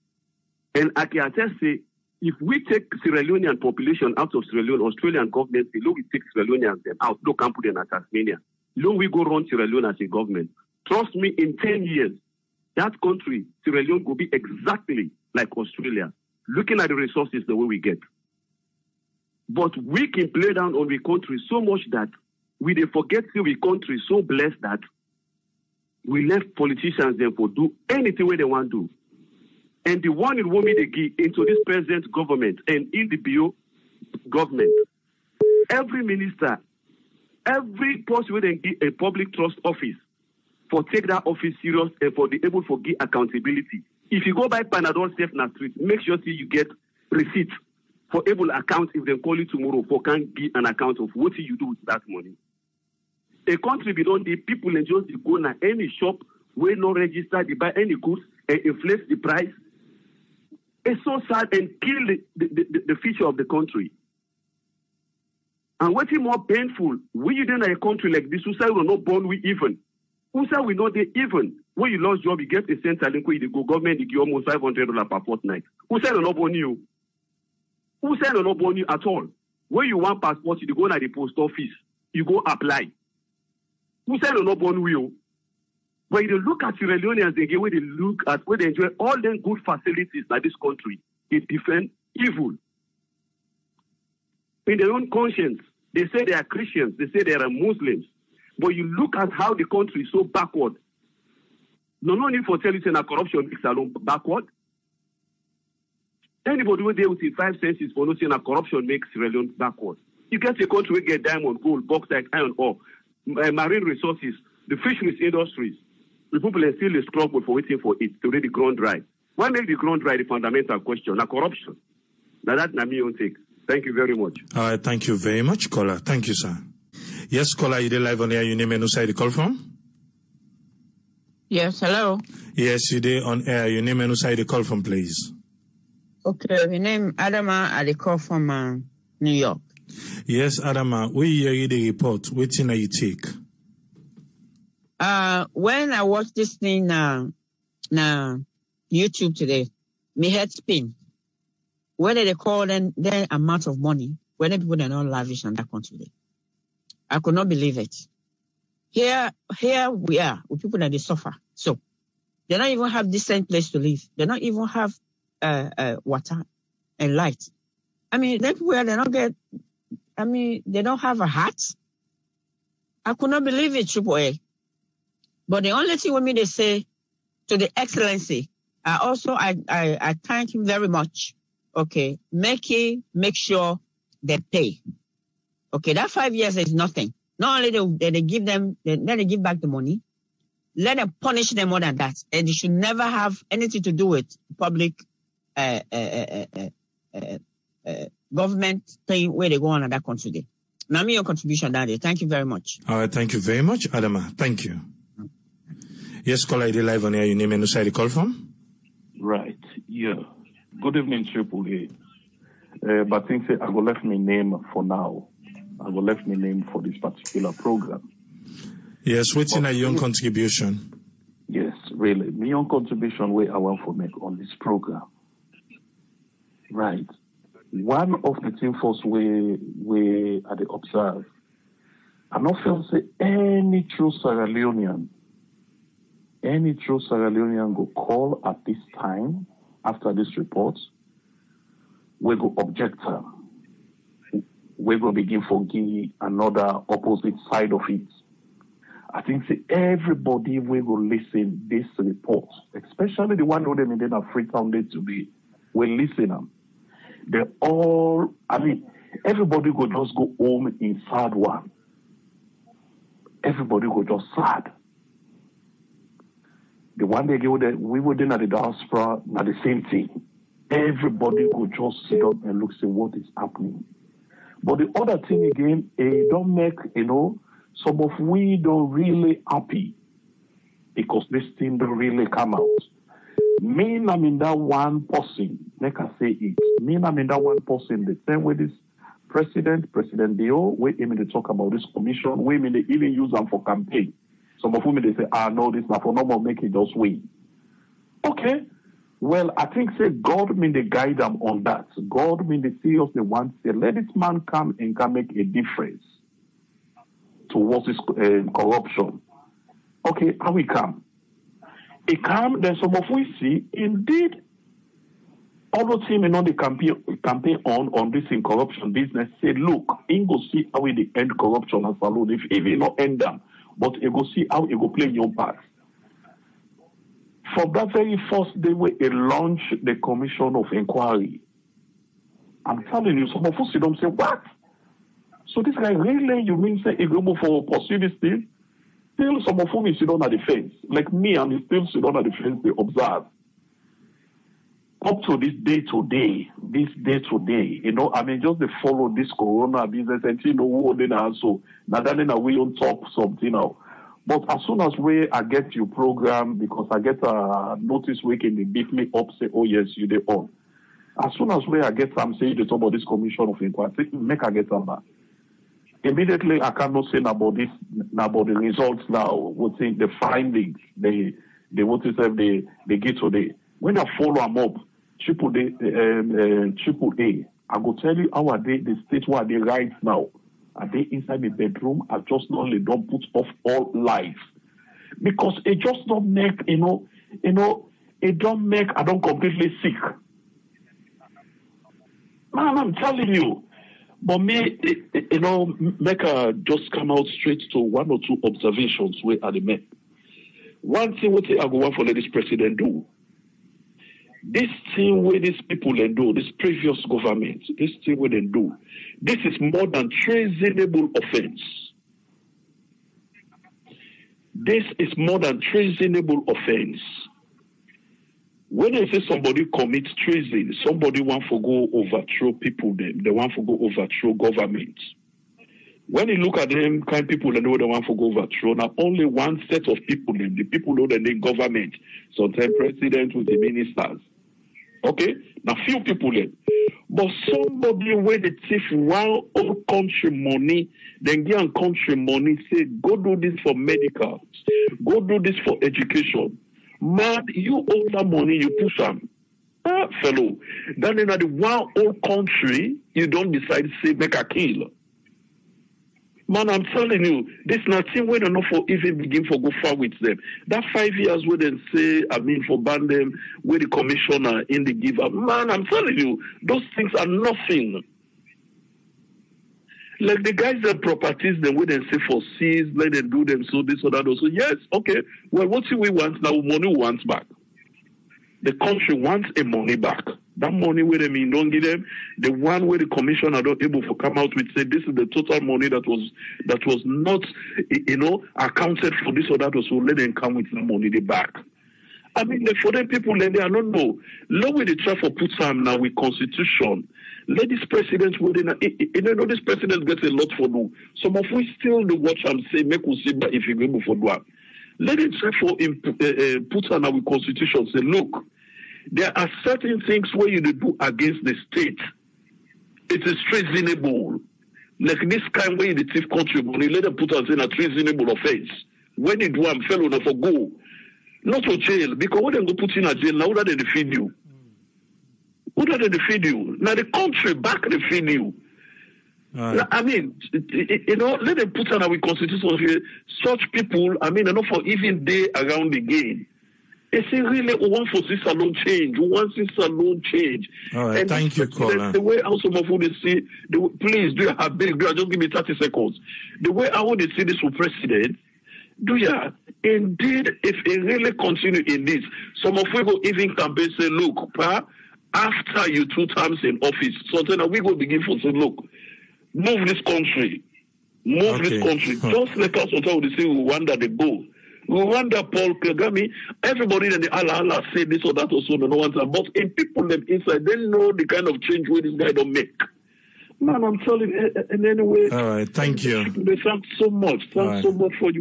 And I can attest say, if we take Sierra Leonean population out of Sierra Leone, Australian government, look, we take Sierra Leoneans them out, look, and put them at Tasmania. Look, we go run Sierra Leone as a government. Trust me, in 10 years, that country, Sierra Leone, will be exactly like Australia, looking at the resources the way we get. But we can play down on the country so much that we they forget the country so blessed that we left politicians there for do anything where they want to do. And the one in want me to give into this present government and in the BO government, every minister, every person where they give a public trust office for take that office serious and for the able for give accountability. If you go by Panadol safe in the street, make sure you get receipt for able account if they call you tomorrow for can give an account of what you do with that money. A country beyond the people and just go to any shop where no register, they buy any goods and inflate the price. It's so sad and kill the future of the country. And what's more painful, we in a country like this, who say we're not born we even. Who say we know they even. when you lost job, you get a center link where you go government, you give almost $500 per fortnight. Who said on on you? Who said on you at all? When you want passport, you go to the post office, you go apply. Who said on you? When you look at Sierra Leoneans again, when they look at where they enjoy all them good facilities like this country, they defend evil. In their own conscience, they say they are Christians, they say they are Muslims. But you look at how the country is so backward. No need for telling you that corruption makes alone backward. Anybody who deal with 5 senses for not saying that corruption makes Sierra Leone backward. You get a country where get diamond, gold, bauxite, iron ore, marine resources, the fisheries industries. The people are still struggle for waiting for it to let the ground dry. Why make the ground dry? The fundamental question, now corruption. Now that's not me own take. Thank you very much. All right, thank you very much, caller. Thank you, sir. Yes, caller, you live on air. Your name and who side you call from? Yes, hello. Yes, you there on air. Your name and who side you call from, please? Okay, my name Adama. I call from New York. Yes, Adama. We hear the report. Waiting are you take? When I watched this thing YouTube today, me head spin. Whether they call them amount of money, whether people are not lavish on that country. I could not believe it. Here we are with people that they suffer. So they don't even have decent place to live. They don't even have water and light. I mean, then where they don't get. I mean, they don't have a hat. I could not believe it, Triple A. But the only thing with me they say to the Excellency, I thank him very much. Okay, make sure they pay. Okay, that 5 years is nothing. Not only they give them, then they give back the money, let them punish them more than that. And they should never have anything to do with public government thing where they go on in that country. Now, me your contribution that day. Thank you very much. All right, thank you very much, Adama. Thank you. Yes, caller, you live on air. Your name and who side you call from? Right, yeah. Good evening, Triple A. But things say I will left my name for now. I will left my name for this particular program. Yes, waiting at your own contribution. Yes, really. My own contribution where I want to make on this program. Right. One of the things first we at the observe, I not feel say any true Sierra Leonean go call at this time after this report, we go object her. We go begin for give another opposite side of it. I think say everybody will go listen this report, especially the one who they in Africa today, will listen them. They all, I mean, everybody go just go home in sad one. Everybody go just sad. The one they go there, we were then at the diaspora, not the same thing. Everybody could just sit up and look, say what is happening. But the other thing again, it don't make, some of we don't really happy because this thing don't really come out. Me, I'm in that one person, like I say it. Me, I'm in that one person, the same way this President Dio, we aiming to talk about this commission, we mean they even use them for campaign. Some of them, they say, no, this not for no more, make it just win. Okay. Well, I think, say, God mean they guide them on that. God mean they seriously want to say, let this man come and can make a difference towards this corruption. Okay, how we come? He come, then some of we see, indeed, all those him and on the campaign on this in corruption business, say, look, he go see how we end corruption as alone, if he not end them. But you go see how you go play your part. From that very first day where he launched the commission of inquiry, I'm telling you, some of us don't say, what? So this guy really, you mean say he go for pursue this thing? Still some of them is sit on at the fence. Like me, I'm still sit on at the fence, they observe. Up to this day today, I mean, just they follow this corona business and what they also, now then we on top something now. But as soon as I get your program, because I get a notice weekend, they beat me up, say, oh yes, you they on. As soon as I get some say they talk about this commission of inquiry, make I get some back. Immediately I cannot say about this, about the results now, what say the findings, the the what is they get today. When I follow them up, triple A, I go tell you how are they the state where they right now. Are they inside the bedroom? I just only don't put off all life. Because it just don't make, it don't make I don't completely sick. Man, I'm telling you. But me, make just come out straight to one or two observations where are the men. One thing what I go want for let this president do. This thing where these people they do, this previous government, this thing where they do, this is more than treasonable offense. This is more than treasonable offense. When they say somebody commits treason, somebody want to go overthrow people, they want to go overthrow government. When you look at them kind of people, they know they want to go overthrow. Now only one set of people, the people know the name government, sometimes president with the ministers. Okay, now few people then. But somebody where they thief one old country money, then give country money, say, go do this for medical, go do this for education. Man, you owe that money, you push them. Fellow. Then in the one old country, you don't decide to say, make a kill. Man, I'm telling you, this nothing where they not for even begin for go far with them. That 5 years where they say, for ban them, where the commissioner in the giver. Man, I'm telling you, those things are nothing. Like the guys that properties, then where they say for seize, let them do them so this or that also. Yes, okay. Well, what do we want now? Money wants back. The country wants a money back. That money where they mean don't give them. The one where the commissioner not able to come out with say this is the total money that was not accounted for this or that also. Let them come with the money they back. I mean, for them people, they are not know. Look where they try to put some now with constitution. Let this president, this president gets a lot for do. Some of we still the watch and say, make us see if you go for do. Let it try for put on our constitution. Say, look, there are certain things where you do against the state. It is treasonable. Like this kind where the thief country money, let them put us in a treasonable offense. When you do, I'm fellow enough for go. Not to jail, because when they go put in a jail, now that they feed you. Who do they feed you? Now the country back they feed you. Right. Now, let them put on our constitution here. Such people, enough for even day around the game. They say really, we want for this alone change. We want this alone change. All right, and thank you, caller. The way how some of you they see, please do you have big? Do you just give me 30 seconds? The way I want to see this with president. Do you indeed, if it really continue in this, some of you go even campaign say, look, after you 2 times in office, so then we go begin to say, look, move this country. This country. Just let us say Rwanda they go. Rwanda, Paul Kagame, everybody in the Allah say this or that or so, no one. But in people them inside, they know the kind of change where this guy don't make. Man, I'm telling you, and anyway. All right, thank you. Thanks so much. Thanks so much for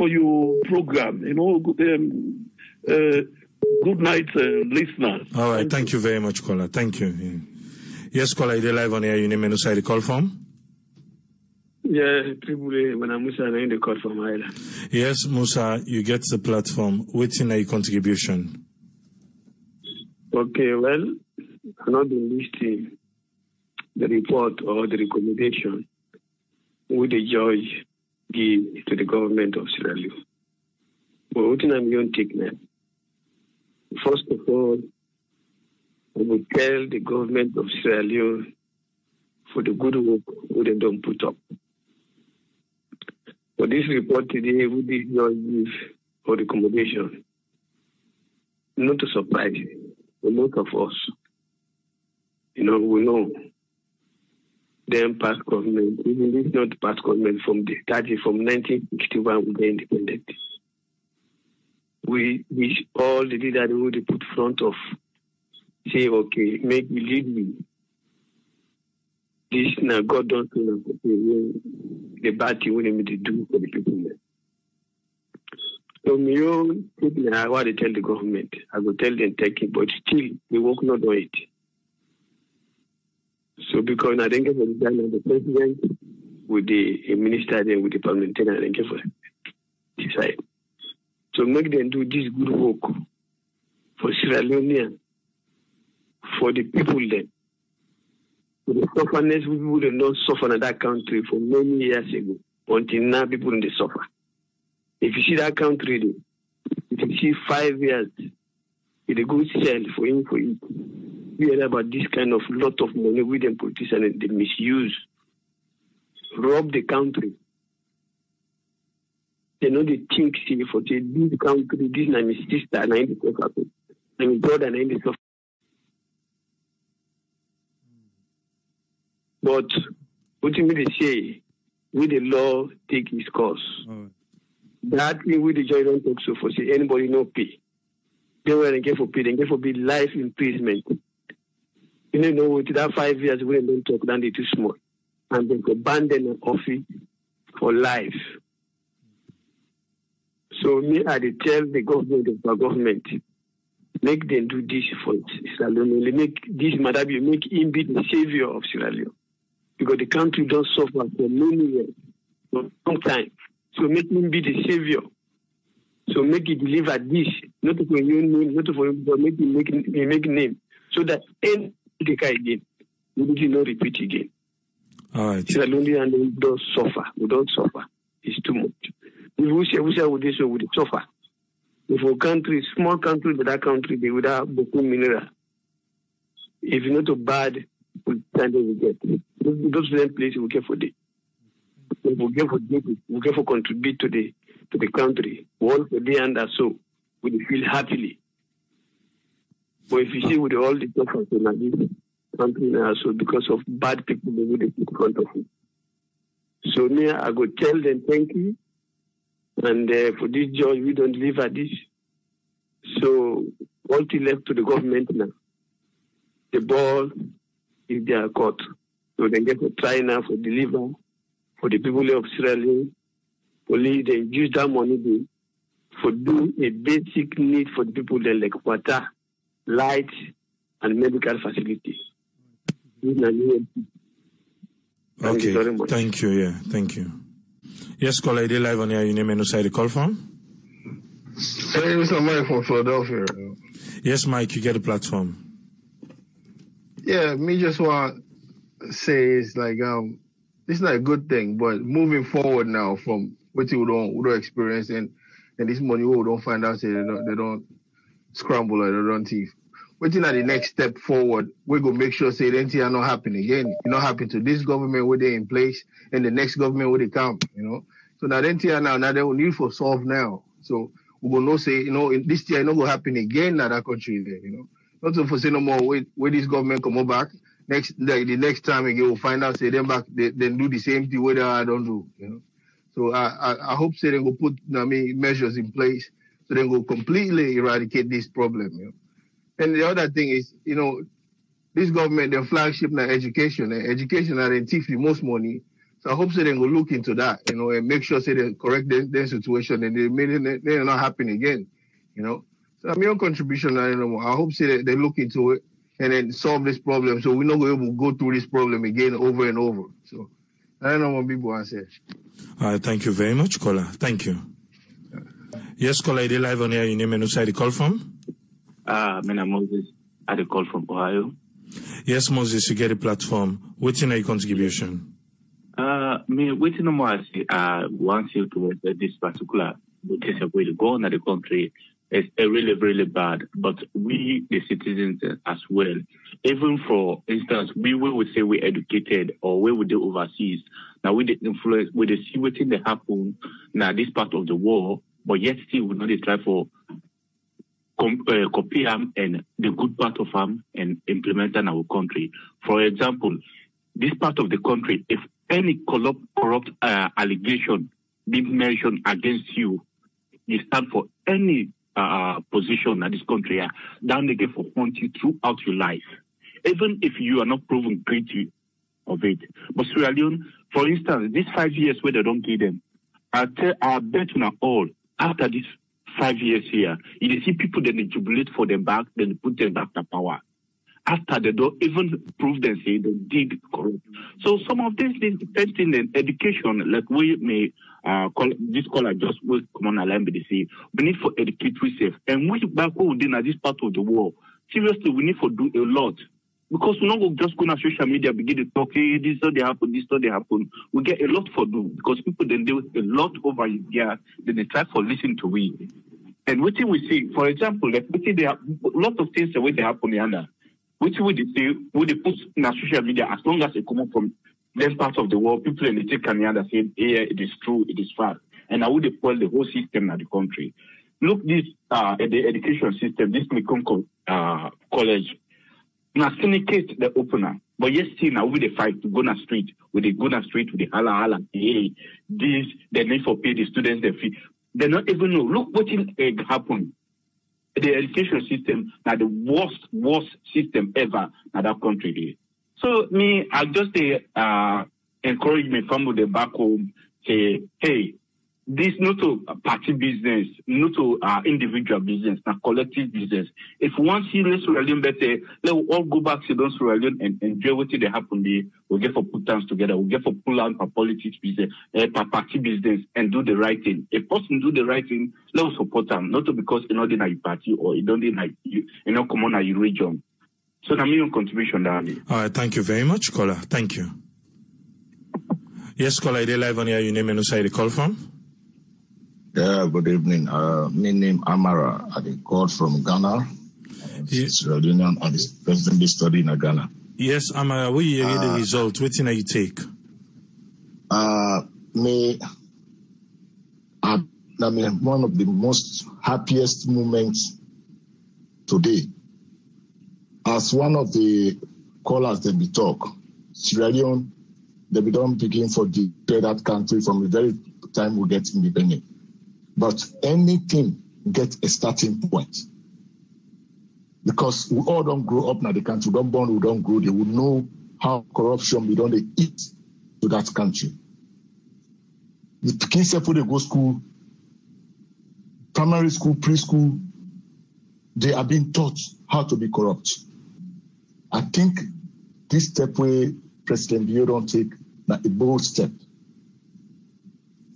your program. Good night, listeners. All right, thank you very much, caller. Thank you. Yes, caller, you're live on air. Your name and who side the call from? Yeah, when I'm Musa, I'm in the call from Island. Yes, Musa, you get the platform. Waiting a contribution. Okay, well, I'm not been listening the report or the recommendation with the judge give to the government of Sierra Leone. But what I'm going to take now? First of all, I will tell the government of Sierra Leone for the good work they don't put up. For this report today, we did not give for recommendation. Not to surprise a lot of us. We know them past government, even this not past government from 1961 we get independent. We all the leaders who they put front of say, okay, make me lead me. This now God don't know the bad thing we need to do for the people there. So me own people I want to tell the government. I will tell them take it, but still we work not on it. So because I think the president with the minister then with the parliamentarian and for decide. So make them do this good work for Sierra Leonean, for the people there. For the sufferness, people did not suffer in that country for many years ago. Until now, people in the suffer. If you see that country, if you see 5 years, it's a good sell for him, for you. We heard about this kind of lot of money with them politicians and they misuse, rob the country. They know they think, see, for this country, this is my sister, and I need to suffer. And my brother, and I need to suffer. But what you mean to say, with the law take its course. That thing with the judge don't talk so for say anybody no pay. They were get for pay, they get for be life imprisonment. You know with that 5 years we don't talk, then they too small. And they could ban them in office for life. So me I tell the government, make them do this for Sierra Leone. Make this Madabi, make him be the savior of Sierra Leone. Because the country don't suffer for many years, for a long time. So make him be the savior. So make it deliver this, not for your name, not for him, but make him make name. So that any again, we will not repeat again. All right. Sierra Leone and we don't suffer. We don't suffer. It's too much. If we say with this, we will suffer. If a country, small country, but that country, they would have beaucoup mineral. If you're not too bad, we get. Those places we get for this. We get for contribute to the country. One for the and so we feel happily. But if you see with all the suffering in this country now, so because of bad people they would put in front of you. So me, I go tell them thank you. And for this judge, we don't live at this. So all the left to the government now. The ball is their court. So they get to try now for deliver for the people of Sierra Leone. Only they use that money for do a basic need for the people there like water, light, and medical facilities. Okay, thank you. Yeah, thank you. Yes, caller, I did live on here. Your name and who the call from? Hey, Mr. Mike from Philadelphia. Yes, Mike, you get the platform. Yeah, me just want to say it's like it's not a good thing, but moving forward now from what we don't experience and this money we don't find out say they don't scramble or they don't thief. Waiting at the next step forward, we're gonna make sure say that are not happen again. It not happen to this government where they in place and the next government where they come, you know. So now now they will need for solve now. So we're gonna say, you know, in this year not gonna happen again in that country there, you know. Not to for say no more where this government come back. The next time again we'll find out say them back they do the same thing where I don't do, you know. So I hope say they will put measures in place so they will completely eradicate this problem, you know. And the other thing is, you know, this government, their flagship now education. Education are in thief the most money. So I hope so they will look into that, you know, and make sure say they correct their situation and they're not happen again, you know. So my own contribution, I don't know. I hope say they look into it and then solve this problem so we're not going to go through this problem again over and over. So I don't know what people want to say. All right, thank you very much, caller. Thank you. Yes, caller, I did live on here. Your name and who the call from? My name is Moses. I call from Ohio. Yes, Moses, you get a platform. What's your contribution? Me waiting no more. Once you to this particular case of way to go in the country is really, really bad. But we, the citizens, as well, even for instance, we would say we're educated or we would do overseas. Now we the influence, we the see what's they happen now this part of the war, but yet still we not try for. Copy them and the good part of them and implement in our country. For example, this part of the country, if any corrupt allegation being mentioned against you, you stand for any position in this country, then they get for haunt you throughout your life, even if you are not proven guilty of it. But Sierra Leone, for instance, these 5 years where they don't give them, I bet on all after this 5 years here, you see people then they jubilate for them back, then they put them back to power. After they don't even prove them say they did corrupt. So some of these things depending on education, like we may this caller just will come on a line with the say we need for educate ourselves. And when back within this part of the world, seriously, we need to do a lot. Because we're not just going to social media, begin to talk, hey, this or they happen, this or they happen. We get a lot for do because people then do a lot over here, then they try for listen to we. And what we see, for example, like there are a lot of things the way they happen here. Which would they put in social media as long as they come up from that part of the world, people in the take Canada say, hey, it is true, it is fact. And I would spoil the whole system of the country. Look, this the education system, this Mekong college. Now syndicate the opener, but yes, still now with the fight to go on the street, with the hala, hey, this they need for pay the students their fee. They not even know. Look what happened. The education system now the worst system ever in that country. So me, I just encourage my family back home, say, hey, this not a party business, not to individual business, not collective business. If we want to see Sierra Leone better, let us all go back to Sierra Leone and enjoy what they happen there. We'll get for put hands together. We'll get for pull out for politics business, for party business, and do the right thing. If person do the right thing, let us support them. Not because you know they are party or you don't like you know come on your region. So that's my contribution there. All right, thank you very much, caller. Thank you. Yes, caller, they live on here. Your name and who the call from? Yeah, good evening. My name Amara. I called from Ghana. Sierra Leone and is presently studying in Ghana. Yes, Amara, we hear the result. What thing you take? One of the most happiest moments today. As one of the callers that we talk, Sierra Leone, they don't begin for the that country from the very time we get independent. But anything gets a starting point. Because we all don't grow up in the country, we don't born, we don't grow, they will know how corruption we don't eat to that country. The kids who they go school, primary school, preschool, they are being taught how to be corrupt. I think this step where President Bio don't take a bold step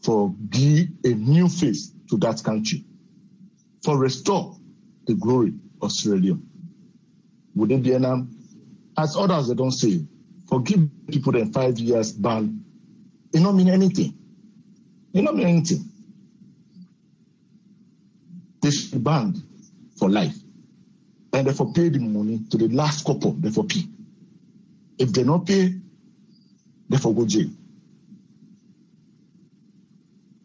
for give a new face to that country, for restore the glory of Sierra Leone. Would it be as others they don't say, for give people them 5 years ban, it don't mean anything. It don't mean anything. They should be banned for life. And therefore pay the money to the last couple, therefore pay. If they not pay, therefore go jail.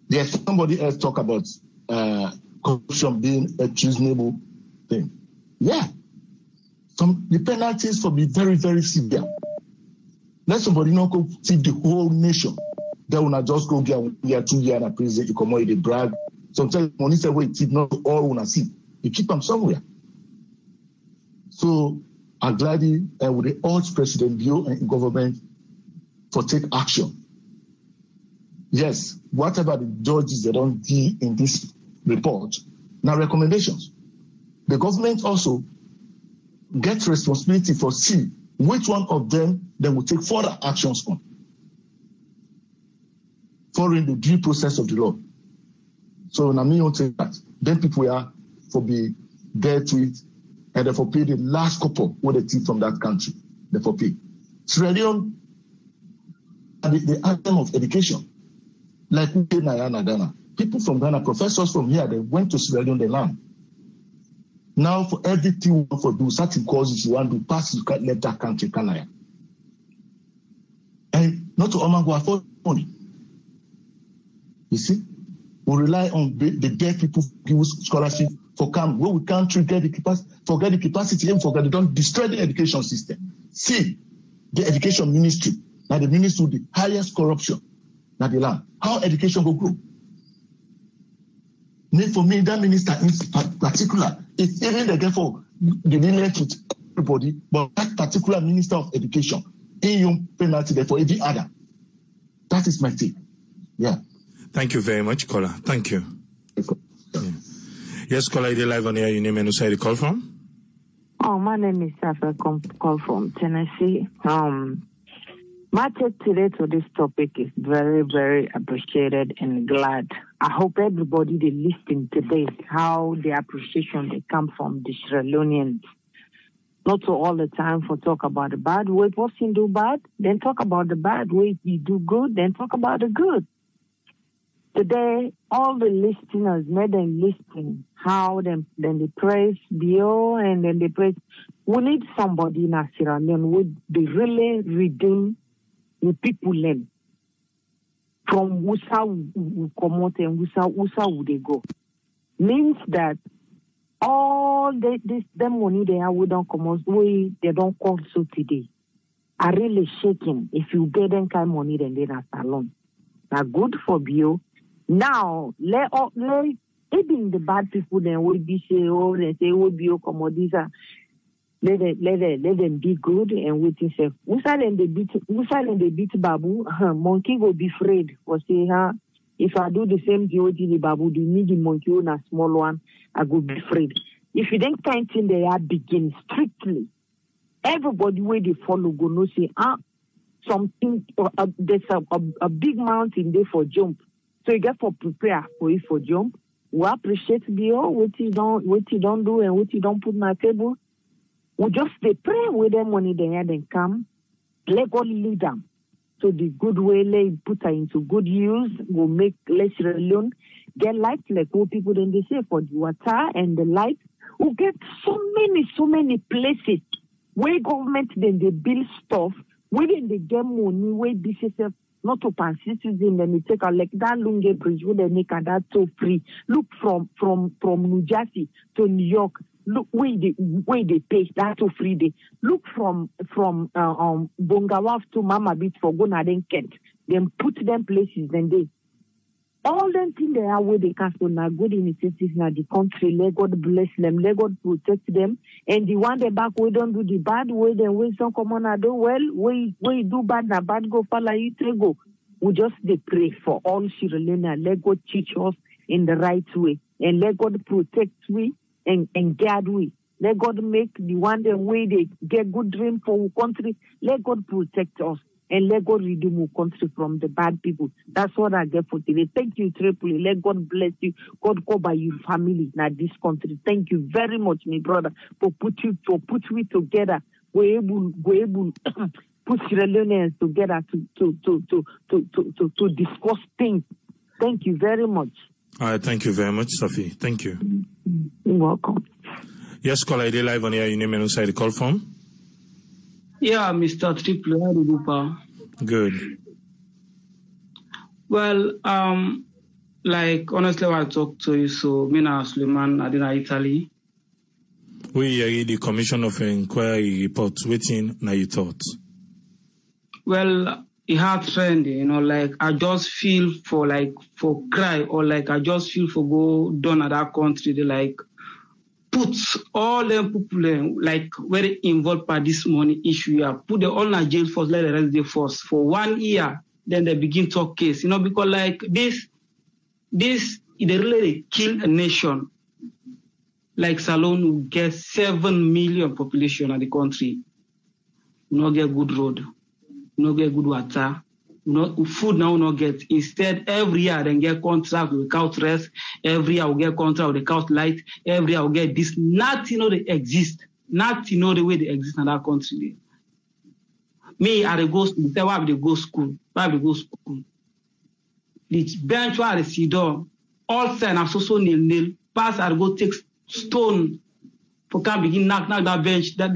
There's somebody else talk about corruption being a treasonable thing. Yeah. The penalties for be very, very severe. Let somebody not go see the whole nation. They will not just go get 1 year, 2 years in prison, you come out, they brag. Sometimes money say, wait, it's not all want to see. You keep them somewhere. So I'm glad we urge President Bio and government for take action. Yes, whatever the judges they don't do in this report, now recommendations. The government also gets responsibility for see which one of them they will take further actions on, following the due process of the law. So now me don't take that. Then people are for be there to it, and therefore pay the last couple what they take from that country. Therefore pay. Sierra Leone, the item of education. Like we did in Ghana. People from Ghana, professors from here, they went to Sierra Leone, they learn. Now, for everything you want to do, certain courses you want to pass, you can't let that country Canada. And not to go afford money. You see? We rely on the dead people who give us scholarship for camp. Where we can't get the capacity, forget the capacity, and forget they don't destroy the education system. See, the education ministry, now the ministry with the highest corruption. Now the land. How education will grow? For me, that minister in particular, it's even again for the relate with everybody, but that particular minister of education, in your penalty there for every other. That is my take. Yeah. Thank you very much, caller. Thank you. Yeah. Yes, caller, you're live on air. Your name and who you call from? Oh, my name is Safa. Call from Tennessee. My take today to this topic is very, very appreciated and glad. I hope everybody they listen today, how the appreciation they come from the Sierra Leoneans. Not to all the time for talk about the bad way person do bad, then talk about the bad way you do good, then talk about the good. Today, all the listeners made them listen how then they praise Bio and then they praise. We need somebody in our Sierra Leone would be really redeem the people then from Wusa will come out and Wusa would they go. Means that all the money they have we don't come out, they don't come so today. Are really shaking. If you get them kind of money, then they're not alone. Now good for Bio. Now let even the bad people then will be say, oh, they say will Bio come out these are. Let them be good and wait and say, who silent they beat Babu, monkey will be afraid. For say, if I do the same DOG the Babu, do me the monkey on a small one, I will be afraid. If you then can't think they are begin strictly, everybody where they follow go no say, something there's a big mountain there for jump. So you get for prepare for it for jump. We appreciate what you don't do and what you don't put on my table. We just they pray with them money they had and come. Let God lead them. So the good way they put her into good use will make less alone. Get light like what people then they say for the water and the light. We get so many places where government then they build stuff, where then they get money, where businesses not to pass citizen, then they take a like that Lunge Bridge where they make that so free. Look from New Jersey to New York. Look where they pay that so free day. Look from Bongawaf to Mama Beach for Gonaden Kent. Then put them places and they all them things they are where they cast on are good initiatives in the country. Let God bless them, let God protect them. And the one they back we don't do the bad way, then we some come on and do well, we do bad na bad go follow you to go. We just they pray for all Sierra Leone. Let God teach us in the right way. And let God protect we. And guard we. Let God make the one the way they get good dream for our country. Let God protect us and let God redeem our country from the bad people. That's what I get for today. Thank you, Tripoli. Let God bless you. God cover your family in this country. Thank you very much, my brother, for put we together. We're able put Sierra Leoneans together to discuss things. Thank you very much. All right, thank you very much, Sophie. Thank you. You're welcome. Yes, caller, ID live on here. Your name and inside the call from? Yeah, Mr. Triple. Good. Well, like honestly, when I talk to you, so me na Suleiman, I did Italy. We hear the Commission of Inquiry report. Waiting, now you thought. Well, it had trend, like I just feel for cry or like I just feel for go down at that country. They like put all them people like very involved by this money issue. Yeah, put them all in jail first, let the rest they force for 1 year. Then they begin talk case, because like this they really kill a nation. Like Salone will get 7 million population in the country. No get good road. No get good water, food now no get. Instead, every year they get contract without rest. Every year we get contract without light. Every year we get this. Nothing they exist. Nothing the way they exist in that country. Me, I go school. Why they go school? Why they go school? The bench where they sit down, all sign are so nil. Pass I go take stone. For can begin knock that bench, that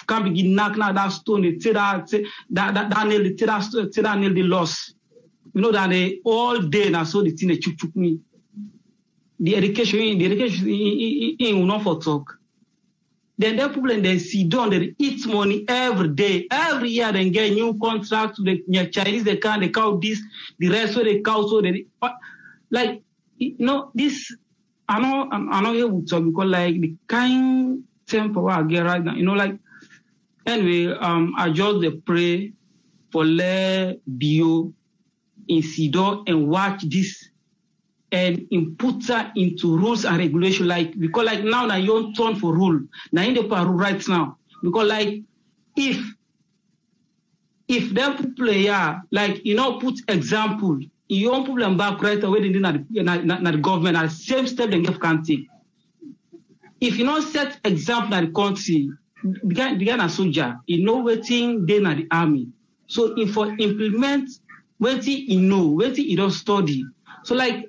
can begin knock that stone, that nail the loss. That they all day now so the thing they chuk me. The education in not for talk. Then the people they sit down, they eat money every day, every year they get new contract. The Chinese they count this, the rest so they count so they like this. I know here we talk because like the kind tempo I get right now, like anyway, I just pray for let Bio in Sido and watch this and put that into rules and regulation, like because like now you turn for rule. Now in the rule right now. Because like if if them people here, like, put example, you don't put them back right away, they not the government, at the same step they can take. If you don't set example in the country, the guy a soldier, you know waiting they na the army. So if for implement waiting you know, waiting you don't study. So like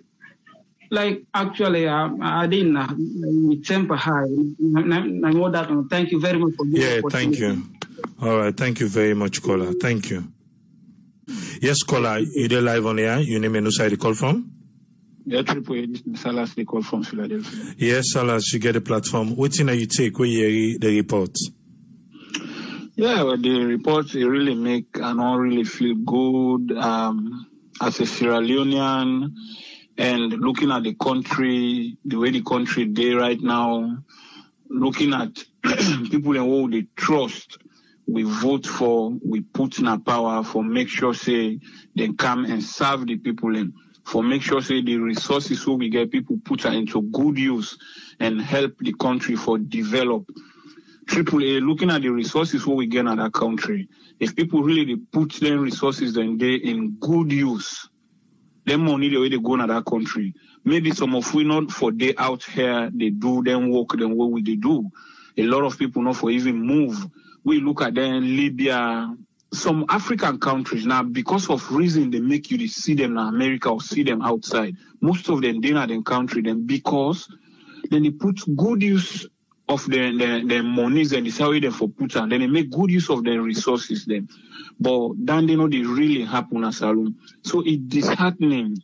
actually I didn't with temper high. I know that. Thank you very much for this opportunity. Thank you. All right, thank you very much, caller. Thank you. Yes, caller, you there live on the air. Your name and who side you call from? Yeah, this is Salas, they call from Philadelphia. Yes, Salas, you get the platform. What thing are you take where you hear the report? Yeah, well, the reports they really make and all really feel good as a Sierra Leonean, and looking at the country, the way the country day right now, looking at people in who they trust, we vote for, we put in our power for make sure say they come and serve the people in. For make sure say the resources who we get people put into good use and help the country for develop. AAA looking at the resources who we get in that country. If people really put their resources then they in good use, them money the way they go in that country. Maybe some of we not for they out here they do them work them what we they do. A lot of people not for even move. We look at them Libya. Some African countries now, because of reason they make you to see them in America or see them outside. Most of them they not in country them because then they put good use of their monies and decide them for put on. Then they make good use of their resources then. But then they know they really happen as alone. So it's disheartening.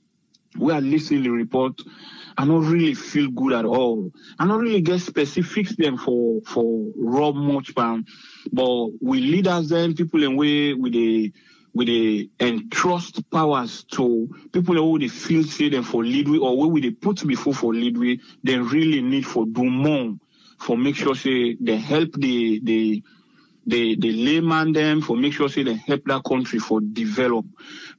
We are listening to the report. I don't really feel good at all. I don't really get specifics them for raw much pan. But we leaders then, people in way with the entrust powers to people who they feel say them for lead way or where they put before for lead way, they really need for do more for make sure say they help the layman them for make sure say they help that country for develop.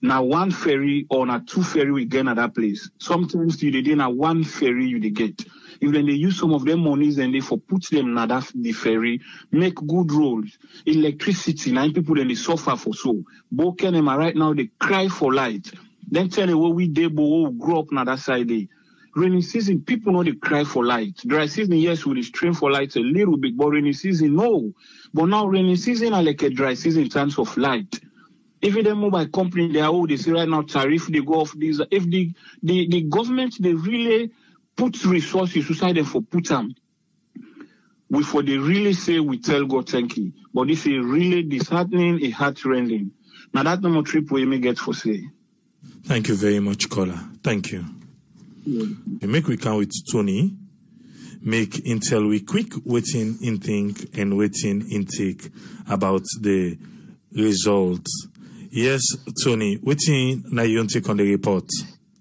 Now one ferry or na two ferry we get at that place. Sometimes you did na one ferry you they get. If then they use some of them monies and they for put them na that the ferry, make good roads, electricity, nine people then they suffer for so. Bokenema right now they cry for light. Then tell them what we did but grow up na that side day. Rainy season, people know they cry for light. Dry season, yes, we strain for light a little bit, but rainy season, no. But now rainy season are like a dry season in terms of light. Even the mobile company, they say right now tariff, they go off these. If the government, they really put resources aside them for put them, for they really say we tell God thank you. But this is really disheartening, a heart-rending. Now that no more trip we may get for say. Thank you very much, caller. Thank you. Make we come with Tony. Make Intel we quick waiting in think and waiting intake about the results. Yes, Tony, waiting now you take on the report.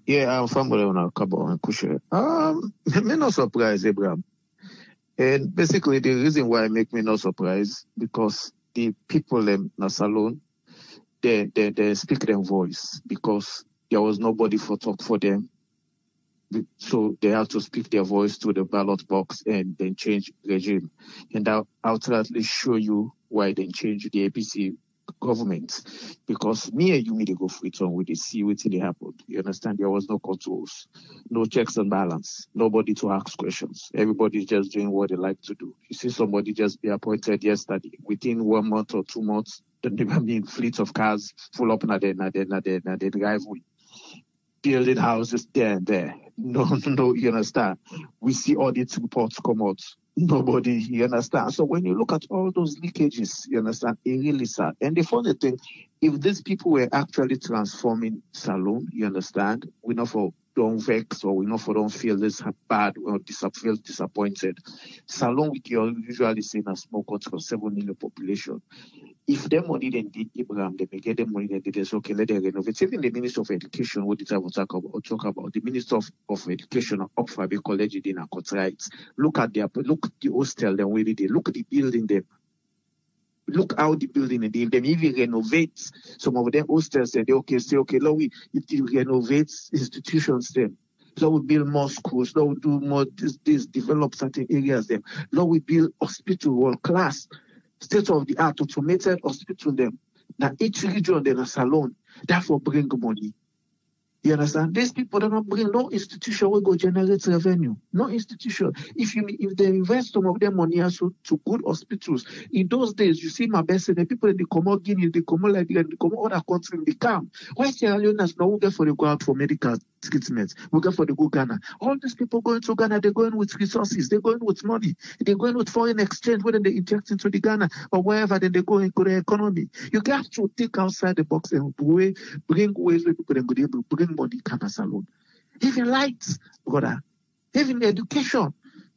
Yeah, I'm family on a couple and Kusher. Me not surprised, Abraham. And basically the reason why it make me not surprised because the people in the salon they speak their voice because there was nobody for talk for them. So they have to speak their voice to the ballot box and then change regime. And I'll outrightly show you why they change the APC government. Because me and you need to go for it on with the see what they happened. You understand? There was no controls, no checks and balance, nobody to ask questions. Everybody's just doing what they like to do. You see somebody just be appointed yesterday. Within 1 month or 2 months, the fleet of cars full up na the driveway. Building houses there and there. No, you understand? We see audit reports come out. Nobody, you understand? So when you look at all those leakages, you understand, it really sad. And the funny thing, if these people were actually transforming Salone, you understand, we not for don't vex or we not for don't feel this bad or feel disappointed. Salone, we usually seen a small country of 7 million population. If them money then did Abraham, they may get them money then did okay, let them renovate. Even the Minister of Education, what did I talk about? The Minister of Education up for the college in a contract. Look at the hostel, then where they look at the building them. Look how the building and them even renovate some of them hostels and they say, now we renovate institutions them. Now we build more schools, now we do more this develop certain areas them. Now we build hospital world class. State of the art automated hospital them Now each region in a salon, therefore bring money. You understand? These people do not bring no institution will go generate revenue. No institution. If they invest some of their money also to good hospitals, in those days you see my best the people in the Comor Guinea, the Comor Liberia, the Comor other countries they come. Why Sierra Leoneans now we get for the go out for medical treatment? We get for the go Ghana. All these people going to Ghana, they're going with resources, they're going with money, they're going with foreign exchange, whether they inject into the Ghana or wherever, then they go into the economy. You have to think outside the box and bring ways where people can able to bring money kind of salon. Even lights, brother. Even education.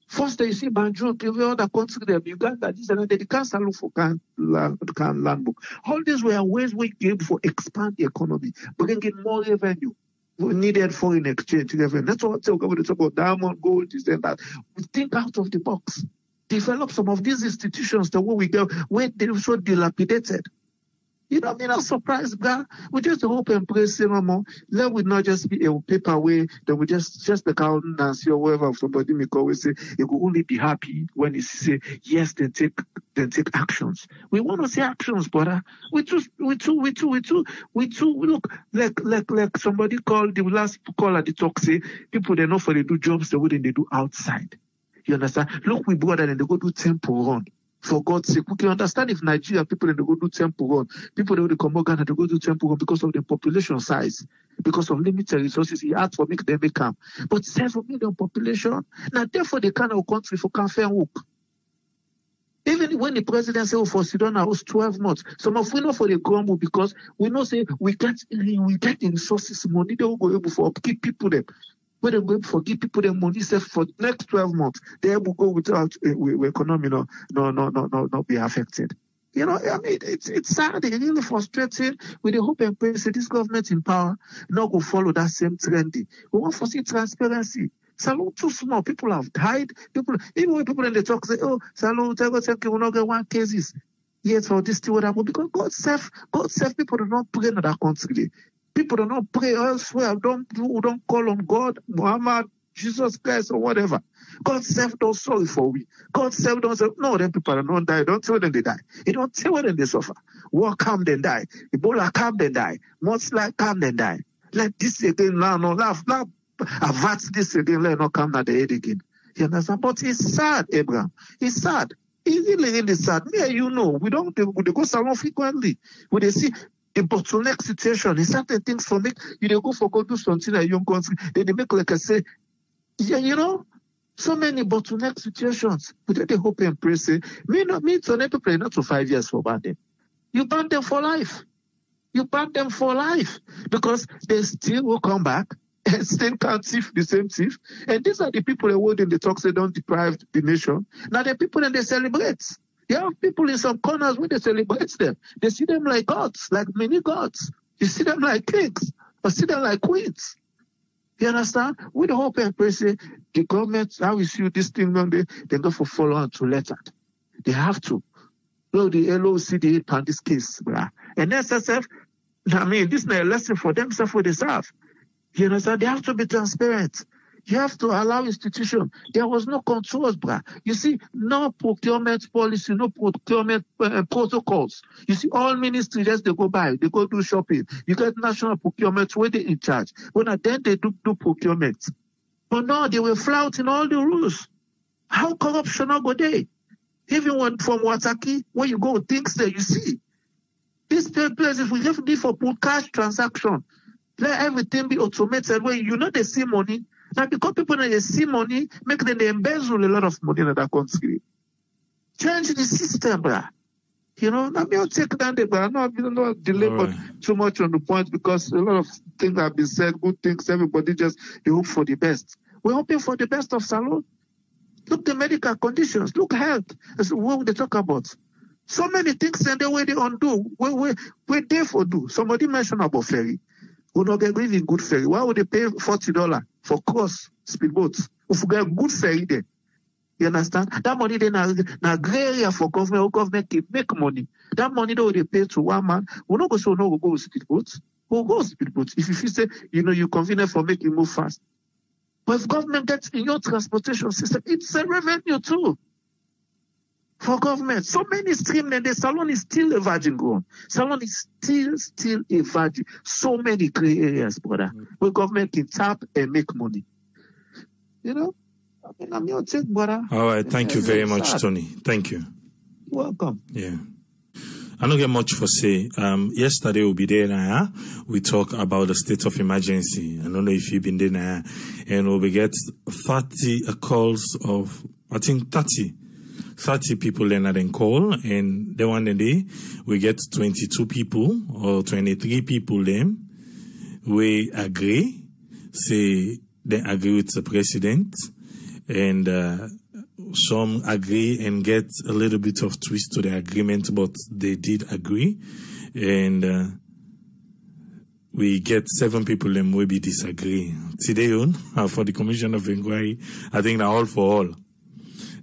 First, you see Banjo, every other country, there, Uganda, this and that, they can't salon for land book. All these were ways we gave for expand the economy, bringing more revenue. We needed foreign exchange revenue. That's what we're talking about diamond, gold, this and that. We think out of the box. Develop some of these institutions the way we go, where they're so dilapidated. You know, I'm not surprised, God. We just hope and pray, more. Let we not just be a paper way that we just the countenance or whatever somebody may always say, you will only be happy when you say yes, then take actions. We want to see actions, brother. We look like somebody called the last call at the talk say people they know for they do jobs the way they do outside. You understand? Look, we brother and they go do temple run. For God's sake, we can understand if Nigeria people they go do temple run, people they come out Ghana they go do temple run because of the population size, because of limited resources. He asked for make them come, but 7 million population. Now therefore the kind of country for can fair work. Even when the president say, "Oh, for Sidona was 12 months," some of we know for the grumble because we know say we get the resources, money they will go able for keep people them. When they're going to forgive people their money, say for the next 12 months, they will go without economy not be affected. You know, I mean, it's sad, it's really frustrating. With the hope and pray, say this government in power not go follow that same trend. We want to see transparency. Salon too small. People have died. Even when people in the talk say, "Oh, Salon, thank you, we not get 1 cases." Yes, for this thing, whatever. Because God save people do not pray in that country. People do not pray elsewhere. Don't call on God, Muhammad, Jesus Christ, or whatever. God save those sorry for we. God save those. No, then people are not die. Don't tell them they die. You don't tell them they suffer. War come then die. Ebola come then die. Mudslide come then die. Let this again no laugh. Avert this again. Let not come at the head again. You understand? But it's sad, Abraham. It's sad. It's really sad. Me and you know, we go salon frequently. We they see the bottleneck situation is certain things for me. You they go for go do something in a young country. Then they make like I say, yeah, you know, so many bottleneck situations. But they hope and pray say, me to never pray not to 5 years for ban them. You ban them for life. You ban them for life because they still will come back and still can't thief the same thief. And these are the people that hold in the talk say don't deprive the nation. Now the people that they celebrate. You have people in some corners where they celebrate them. They see them like gods, like mini gods. You see them like kings, or see them like queens. You understand? With the hope and pray, say, the government, how we see this thing one day, they go for follow on to let that. They have to. So the LOCD on this case, brah. And SSF, I mean, this is not a lesson for themselves, for themselves. You understand? They have to be transparent. You have to allow institution. There was no controls, bruh. You see, no procurement policy, no procurement protocols. You see, all ministries just they go by, they go do shopping. You get national procurement where they in charge. When then they do procurement. But no, they were flouting all the rules. How corruption not go there? Even when from Wataki, where you go, things there, you see. These places, we have need for cash transaction. Let everything be automated where you know they see money. Now, because people they see money, make them they embezzle a lot of money in that country. Change the system, bruh. You know, I mean, take down the bruh. Not delay too much on the point because a lot of things have been said, good things. Everybody just they hope for the best. We're hoping for the best of Salon. Look the medical conditions. Look health. That's what they talk about. So many things and the way they undo. We're there for do. Somebody mentioned about ferry. We not get really good ferry. Why would they pay $40 for cross speedboats? If we get good ferry there, you understand? That money then na gray area for government. Government can make money. That money though they pay to one man. We not go so no we go with speedboats. We'll go with speedboats. If you say you convenient for making move fast. But if government gets in your transportation system, it's a revenue too. for government. So many streams, and the salon is still a virgin ground. Salon is still a virgin. So many gray areas, brother, where government can tap and make money. You know? I mean, I'm your take, brother. All right. Thank you very much, Tony. Thank you. Welcome. Yeah. I don't get much for say. Yesterday we'll be there now. We talk about the state of emergency. I don't know if you've been there now. And we'll be get 30 calls of, I think 30 people then call. And the one day we get 22 people or 23 people then. We agree. Say they agree with the president. And, some agree and get a little bit of twist to the agreement, but they did agree. And we get 7 people and maybe disagree. Today on, for the Commission of Inquiry, I think they're all for all.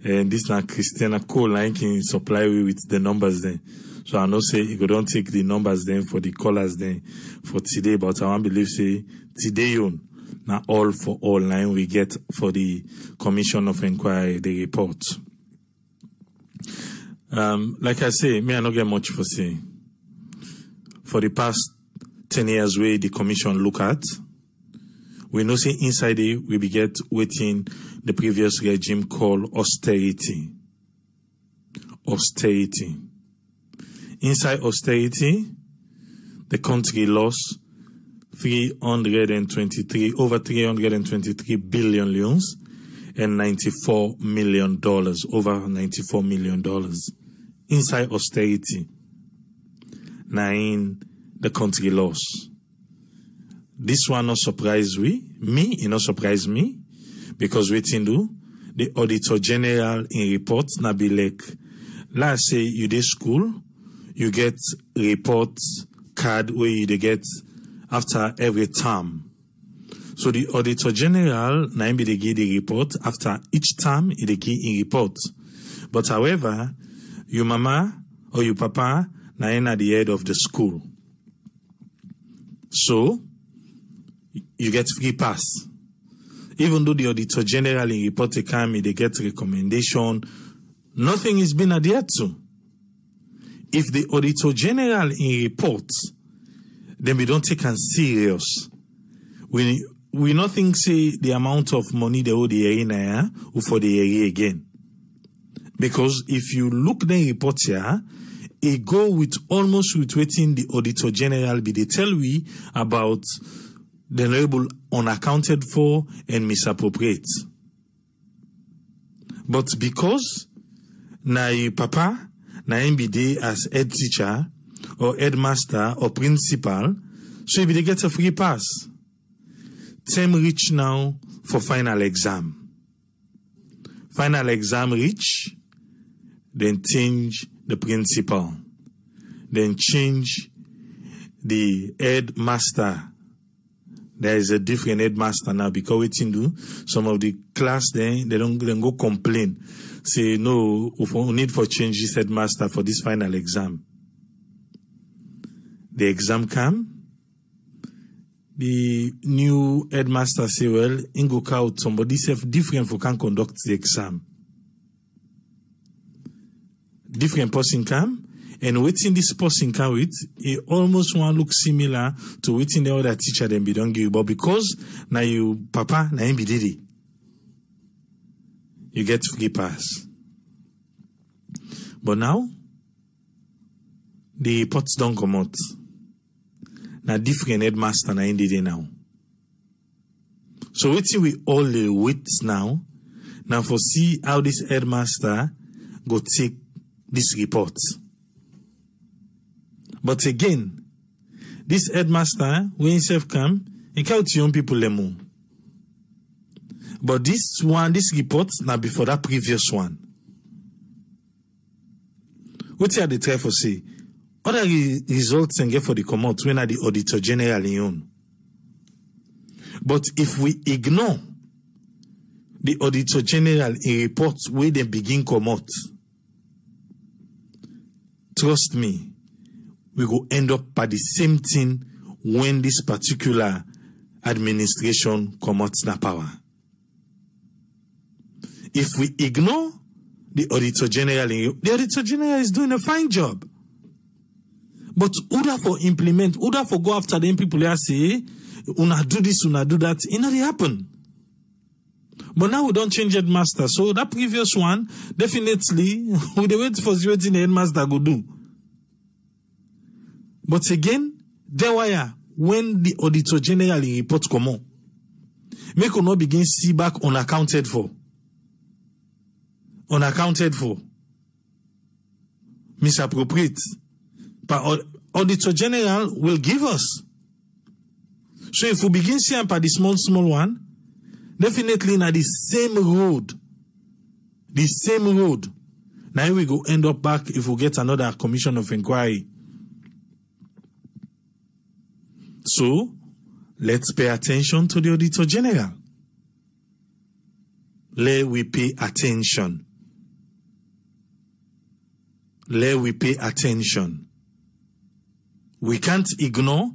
And this now Christiana Cole, I can supply you with the numbers then. So I know say you don't take the numbers then for the callers then for today, but I want to believe say today on. Now all for all line we get for the Commission of Inquiry, the report. Like I say, me I not get much for say. For the past 10 years where the Commission look at, we know say inside it, we be get waiting the previous regime called austerity. Austerity. Inside austerity, the country lost over 323 billion leones and $94 million, over $94 million inside austerity. Now in the country loss. This one not surprise me, it not surprise me, because waiting do, the Auditor General in reports na be like, let's say you dey school, you get report card where you dey get after every term. So the Auditor General na be dey give the report after each term he dey give in report. But however, your mama or your papa na at the head of the school. So you get free pass. Even though the Auditor General in report come, they get recommendation, nothing is being adhered to. If the Auditor General in report, then we don't take them serious. We nothing say the amount of money they owe the area or for the area again. Because if you look the report here, it go with almost with waiting the Auditor General be they tell we about the label unaccounted for and misappropriate. But because na your papa na him be there as head teacher or headmaster or principal, so you be they get a free pass. Time reach now for final exam. Final exam reach, then change the principal, then change the headmaster. There is a different headmaster now because what you do, some of the class they don't go complain. Say no, we need for change this headmaster for this final exam. The exam come, the new headmaster say, well, in go out somebody self different for can conduct the exam. Different person come, and waiting this person come with, it almost one look similar to waiting the other teacher then be don't give, but because now you papa na him be didi, you get free pass. But now the pots don't come out. Now different headmaster na him didi now. So waiting we all the wait now for see how this headmaster go take this report. But again, this headmaster, when himself come, he count young people lemo. But this report, now before that previous one. What are they try for say? Other results and get for the commot when are the Auditor General in own. But if we ignore the Auditor General in reports where they begin commot, trust me, we go end up by the same thing when this particular administration comes to power. If we ignore the Auditor General. The Auditor General is doing a fine job. But order for implement, order for go after them people here say, una do this, una do that, it not happen. But now we don't change headmaster. So that previous one, definitely, we wait for what the headmaster go do. But again, there were when the Auditor General report come on, make we not begin see back unaccounted for. Unaccounted for. Misappropriate. But Auditor General will give us. So if we begin seeing by the small one, definitely now the same road. Now we go end up back if we get another commission of inquiry. So let's pay attention to the Auditor General. Let we pay attention. We can't ignore.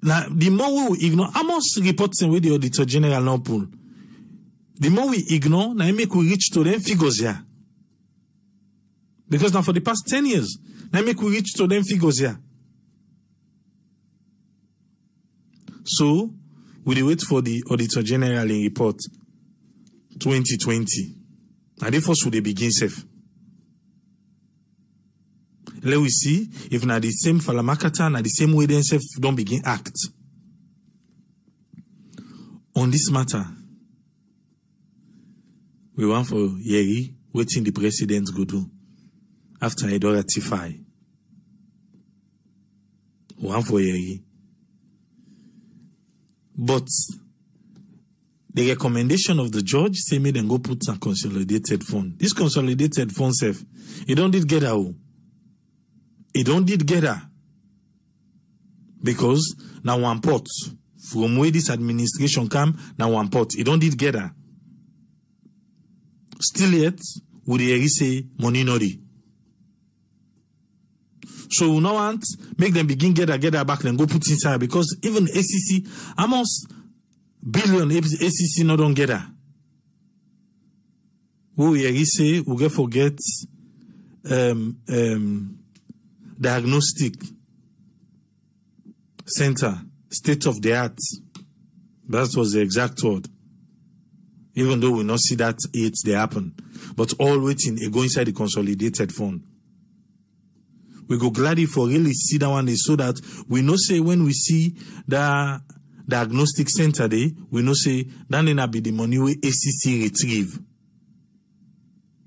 Now, the more we ignore, I must report with the Auditor General now pull. The more we ignore, now make we reach to them figures here. Because now for the past 10 years, now make we reach to them figures here. So, we wait for the Auditor General in report 2020. And therefore, should they begin safe? Let we see if na the same falamakata, na the same way then self don't begin act. On this matter, we want for Yeri waiting the president go do after he do ratify. We want for Yeri. But the recommendation of the judge say me then go put a consolidated fund. This consolidated fund self, it don't did get out. It don't did get her. Because now one pot. From where this administration come, now one pot. It don't did get her. Still yet, would they say money nori? So we now want make them begin get her back and go put inside because even ACC almost billion ACC not don't get her. We say we get forget diagnostic center, state of the art. That was the exact word. Even though we not see that it's they happen, but all waiting go inside the consolidated fund. We go gladly for really see that one so that we know say when we see the diagnostic center day, we know say that ain't be the money we ACC retrieve.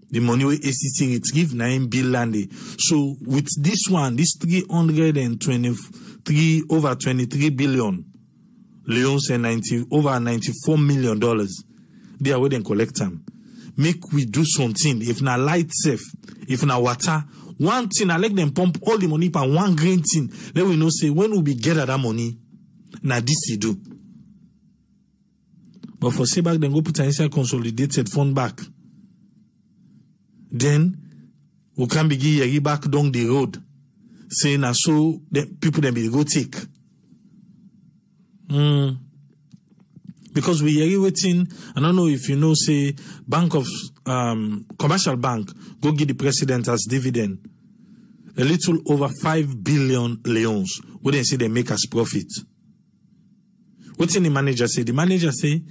The money we ACC retrieve 9 billion. So with this one, this 323 over 23 billion, Leone say over $94 million. They are where they collect them. Make we do something. If na light safe, if na water, one thing I let them pump all the money for one green thing. Let we know say when we be get that money, na this you do. But for say back then go put an inside consolidated fund back. Then we can begin yeri back down the road, saying so the people then be go take. Because we yeri waiting. I don't know if you know. Say bank of commercial bank go give the president as dividend a little over 5 billion leons. We then say they make us profit. What's in the manager say? The manager say.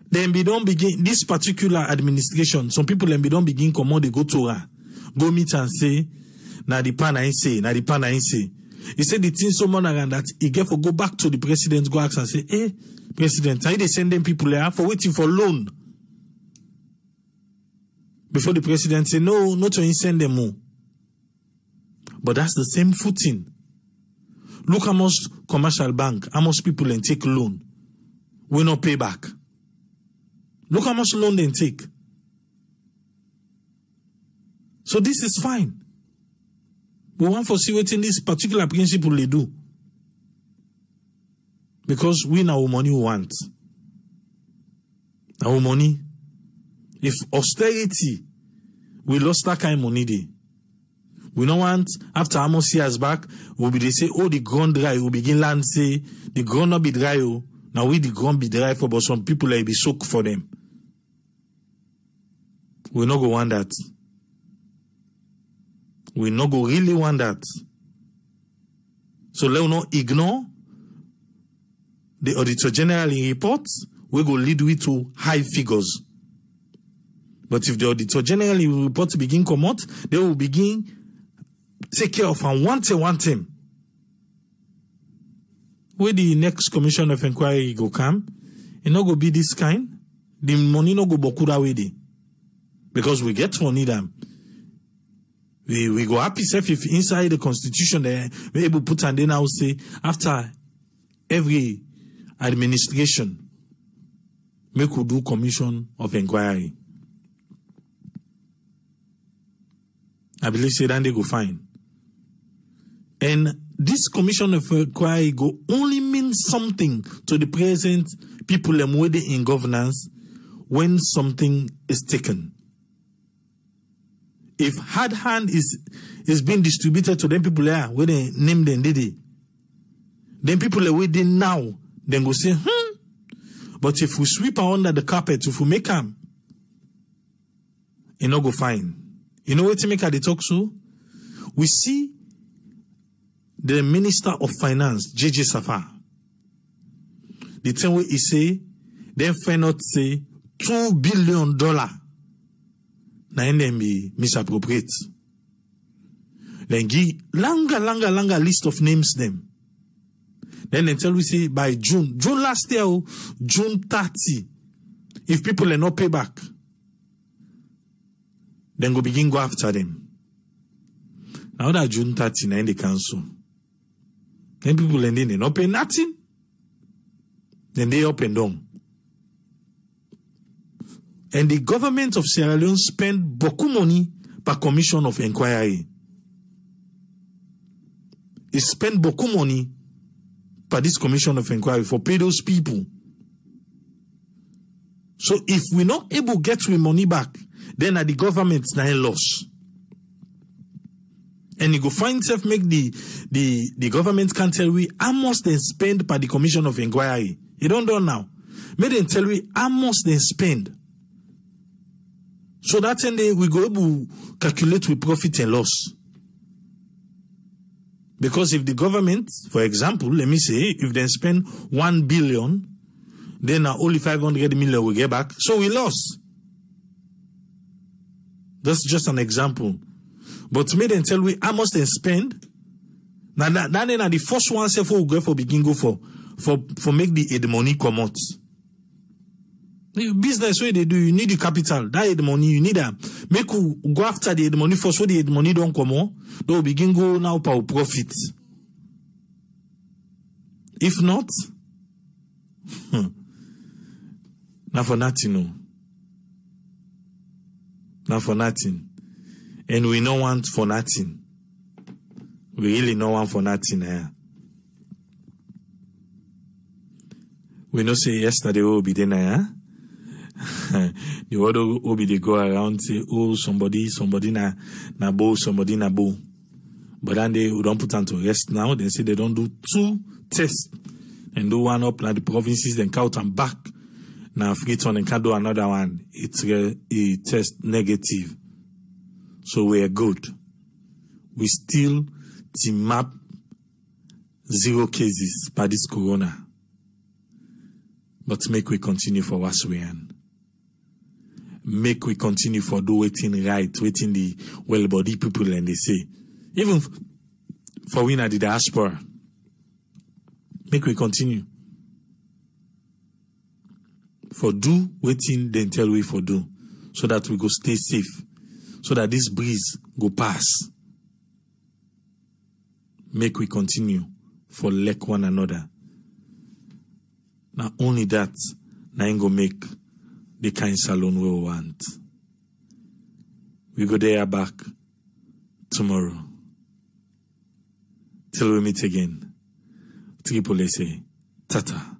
Then we don't begin this particular administration. Some people then we don't begin come on, they go to her, go meet and say, na the pan I say. He said the thing so much around that he get for go back to the president, go ask and say, hey, president, how they send them people there for waiting for loan? Before the president say, no, not to send them more. But that's the same footing. Look how much commercial bank, how much people then take loan. We not pay back. Look how much loan they take. So this is fine. We want to see what in this particular principle they do. Because we know our money we want. Our money. If austerity, we lost that kind of money there. We don't want, after almost years back, we'll be they say, oh, the ground dry. We'll begin land say, the ground not be dry. Oh. Now we the ground be dry for, but some people like be soak for them. We not go want that. We no go really want that. So let not ignore the Auditor General report. We go lead we to high figures. But if the Auditor General report begin come out, they will begin take care of and one thing. Where the next commission of inquiry go come, it no go be this kind. The money no go bokura with it. Because we get money them. We go happy self if inside the constitution they we able put and then I will say after every administration make we do commission of inquiry. I believe say then they go fine. And this commission of inquiry go only mean something to the present people in governance when something is taken. If hard hand is being distributed to them people there, where they name them did it, then people are waiting now, then go say, But if we sweep under the carpet, if we make them, it no go fine. You know what to make at the talk so? We see the Minister of Finance, JJ Safar. The thing where he say, then find out say $2 billion. Na them be misappropriate. Then give longer list of names them. Then they tell we say by June last year, June 30, if people are not pay back, then go begin go after them. Now that June 30 na in the council, then people and then they not pay nothing. Then they up and down. And the government of Sierra Leone spend beaucoup money per commission of inquiry. It spend beaucoup money per this commission of inquiry for pay those people. So if we not able to get we money back, then at the government na a loss. And you go find self make the government can tell we how much they spend per the commission of inquiry. You don't know now. May they tell we how much they spend. So that end we go able to calculate with profit and loss. Because if the government, for example, let me say, if they spend 1 billion, then only 500 million will get back. So we lost. That's just an example. But may they tell we how much they spend. Now then the first one say for go for begin go for make the money come out. The business way they do, you need the capital. That the money you need them. Make you go after the money first. So the money don't come on. They will begin go now for profit. If not, not for nothing. No. Not for nothing. And we don't want for nothing. We really don't want for nothing here. We know say yesterday will be there now. The other will be they go around say, oh, somebody na bow, somebody na bow. But then they don't put on to rest now. They say they don't do 2 tests and do one up like the provinces, then count and back. Now Freetown and can do another one. It's a test negative. So we are good. We still team up 0 cases by this corona. But make we continue for what we can. Make we continue for do waiting right, waiting the well-bodied people and they say. Even for we at the diaspora. Make we continue. For do waiting, then tell we for do. So that we go stay safe. So that this breeze go pass. Make we continue for like one another. Not only that, now ain't go make the kind salon we want. We go there back tomorrow. Till we meet again. Triple say, tata.